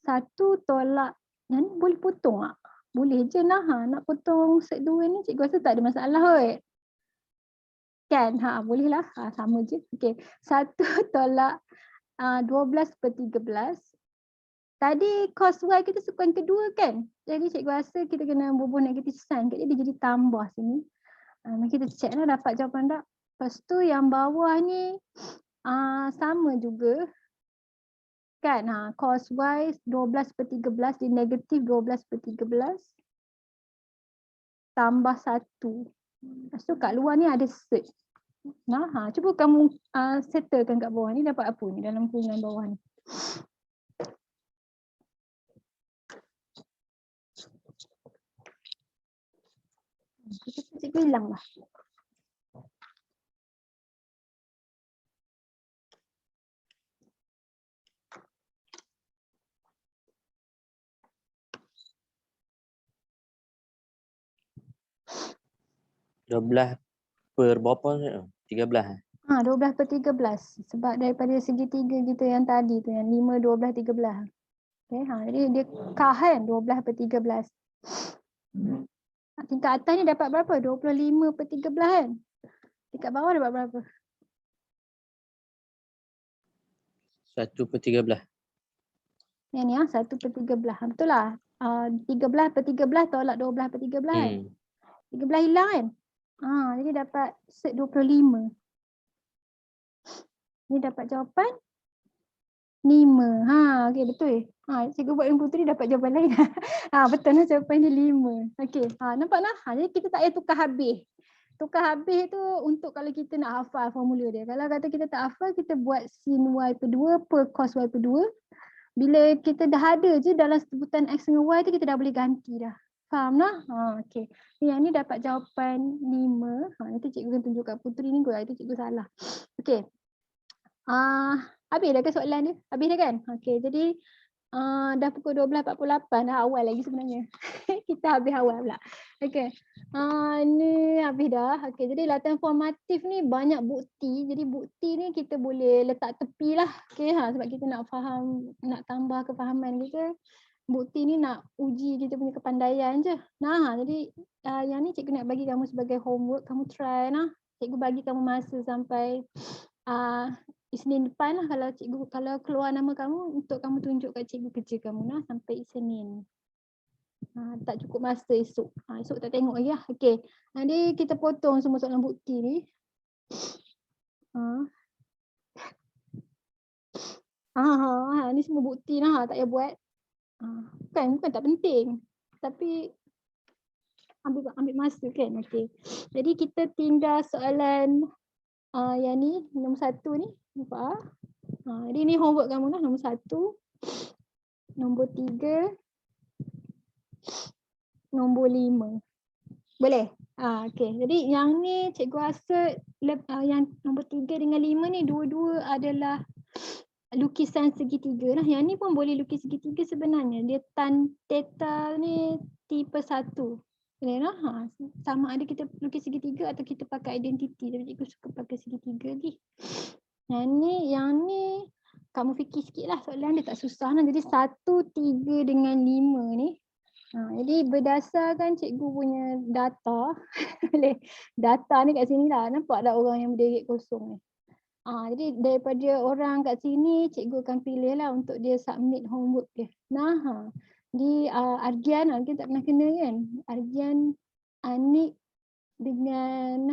1 tolak. Yang ni boleh potong tak? Boleh je lah. Nak potong set 2 ni cikgu rasa tak ada masalah kot. Kan? Boleh lah. Sama je. Okey. 1 tolak 12 per 13. Tadi cos Y kita sukan kedua kan? Jadi cikgu rasa kita kena bubuh negatif sign. Dia jadi tambah sini. Kita check lah dapat jawapan tak. Lepas tu yang bawah ni sama juga. Kan? Cos Y 12 per 13 di negatif 12 per 13. Tambah 1. Lepas tu kat luar ni ada set. Cuba kamu settlekan kat bawah ni dapat apa ni dalam kurungan bawah ni. Cikgu hilang lah. Belas per berapa? 13. 12 per 13. Sebab daripada segitiga kita yang tadi tu yang 5, 12, 13. Okay, jadi dia kah kan 12 per 13. Tingkat atas ni dapat berapa? 25 per 13 kan? Tingkat bawah dapat berapa? 1 per 13. Yang ni 1 per 13. Betul lah. 13 per 13 tolak 12 per 13 kan? 13 hilang kan? Jadi dapat set 25. Ni dapat jawapan 5. Okey betul. Cikgu buat yang puteri dapat jawapan lain. Betul lah jawapan dia 5. Okey. Nampak lah. Jadi kita tak payah tukar habis. Tukar habis tu untuk kalau kita nak hafal formula dia. Kalau kata kita tak hafal, kita buat sin Y per 2 per cos Y per 2. Bila kita dah ada je dalam sebutan X dengan Y tu, kita dah boleh ganti dah. Faham lah? Okey. Yang ni dapat jawapan 5. Nanti cikgu akan tunjuk kat puteri ni kot. Itu cikgu salah. Okey. Habis dah ke soalan dia? Habis dah kan? Okey, jadi dah pukul 12.48 dah awal lagi sebenarnya. Kita habis awal pula. Okey. Ni habis dah. Okey, jadi latihan formatif ni banyak bukti. Jadi bukti ni kita boleh letak tepi lah. Okey, sebab kita nak faham, nak tambah kefahaman kita. Bukti ni nak uji kita punya kepandaian je. Jadi yang ni cikgu nak bagi kamu sebagai homework. Kamu try lah. Cikgu bagi kamu masa sampai Isnin depan lah kalau keluar nama kamu untuk kamu tunjuk kat cikgu kerja kamu lah sampai Isnin. Tak cukup masa esok. Esok tak tengok lagi lah. Okey. Nanti kita potong semua soalan bukti ni. Ni semua bukti lah. Tak payah buat. Bukan tak penting. Tapi ambil masa kan. Okey. Jadi kita tinggal soalan yang ni, nombor 1 ni. Nampak? Jadi ni homework kamu lah. Nombor 1. Nombor 3. Nombor 5. Boleh? Okay. Jadi yang ni cikgu rasa yang nombor 3 dengan 5 ni dua-dua adalah lukisan segitiga lah. Yang ni pun boleh lukis segitiga sebenarnya. Dia tan theta ni tipe 1. Sama ada kita lukis segitiga atau kita pakai identiti. Tapi cikgu suka pakai segitiga lagi. Yang ni kamu fikir sikit lah soalan dia tak susah lah. Jadi 1, 3 dengan 5 ni. Jadi berdasarkan cikgu punya data. Data ni kat sini lah. Nampak tak orang yang berderet kosong ni? Jadi daripada orang kat sini, cikgu akan pilih lah untuk dia submit homework dia. Nah, di Argian tak pernah kena kan? Argian, Anik dengan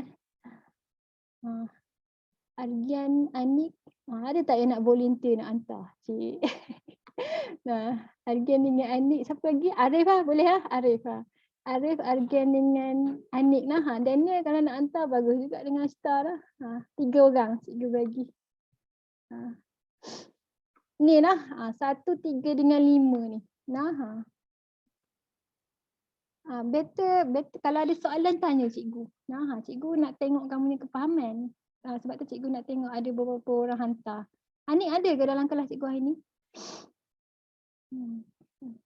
Argian, Anik, ada tak yang nak volunteer nak hantar? Cik. Nah, Argian dengan Anik, siapa lagi? Arif lah, boleh lah? Arif lah. Arif, Argian dengan Anik lah. Daniel kalau nak hantar bagus juga dengan Star lah. 3 orang cikgu bagi. Ni lah, 1, 3 dengan 5 ni. Nah, better kalau ada soalan tanya cikgu. Nah, cikgu nak tengok kamu ni kefahaman. Sebab tu cikgu nak tengok ada beberapa orang hantar. Anik ada ke dalam kelas cikgu hari ni?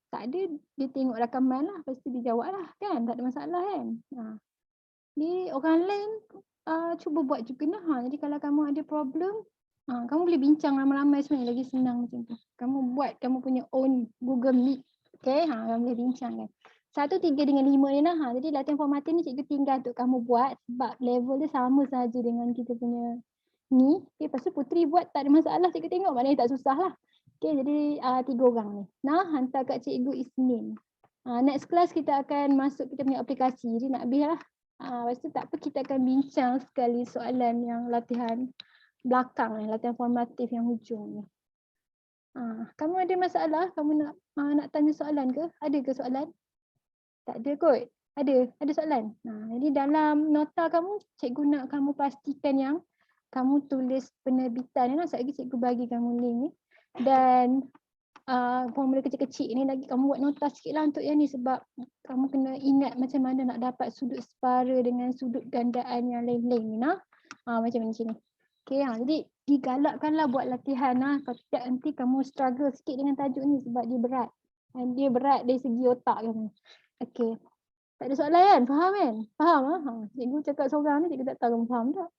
Tak ada, dia tengok rakaman lah. Lepas tu dia jawab lah kan. Tak ada masalah kan. Ni orang lain cuba buat juga lah. Jadi kalau kamu ada problem, kamu boleh bincang ramai-ramai sebenarnya, lagi senang macam tu. Kamu buat kamu punya own Google Meet. Okay, kamu boleh bincang kan. 1, 3 dengan 5 ni lah. Jadi latihan formatif ni cikgu tinggal untuk kamu buat sebab level dia sama saja dengan kita punya ni. Okay, lepas tu Putri buat tak ada masalah, cikgu tengok maknanya tak susah lah. Okay, jadi 3 orang ni. Nah, hantar kat cikgu Isnin. Next class kita akan masuk kita punya aplikasi. Jadi nak habis lah. Lepas tu tak apa, kita akan bincang sekali soalan yang latihan belakang ni, latihan formatif yang hujung ni. Kamu ada masalah? Kamu nak tanya soalan ke? Ada ke soalan? Tak ada kot. Ada soalan. Jadi dalam nota kamu, cikgu nak kamu pastikan yang kamu tulis penerbitan ni lah. Sekejap lagi cikgu bagi kamu link ni. Dan formula kecil-kecil ni lagi kamu buat nota sikit lah untuk yang ni sebab kamu kena ingat macam mana nak dapat sudut separa dengan sudut gandaan yang lain-lain ni lah. Macam ni. Okay, jadi digalakkanlah buat latihan lah. Kalau tidak nanti kamu struggle sikit dengan tajuk ni sebab dia berat. Dia berat dari segi otak kamu. Okay. Tak ada soalan kan? Faham kan? Faham lah? Cikgu cakap seorang ni, cikgu tak tahu kamu faham tak?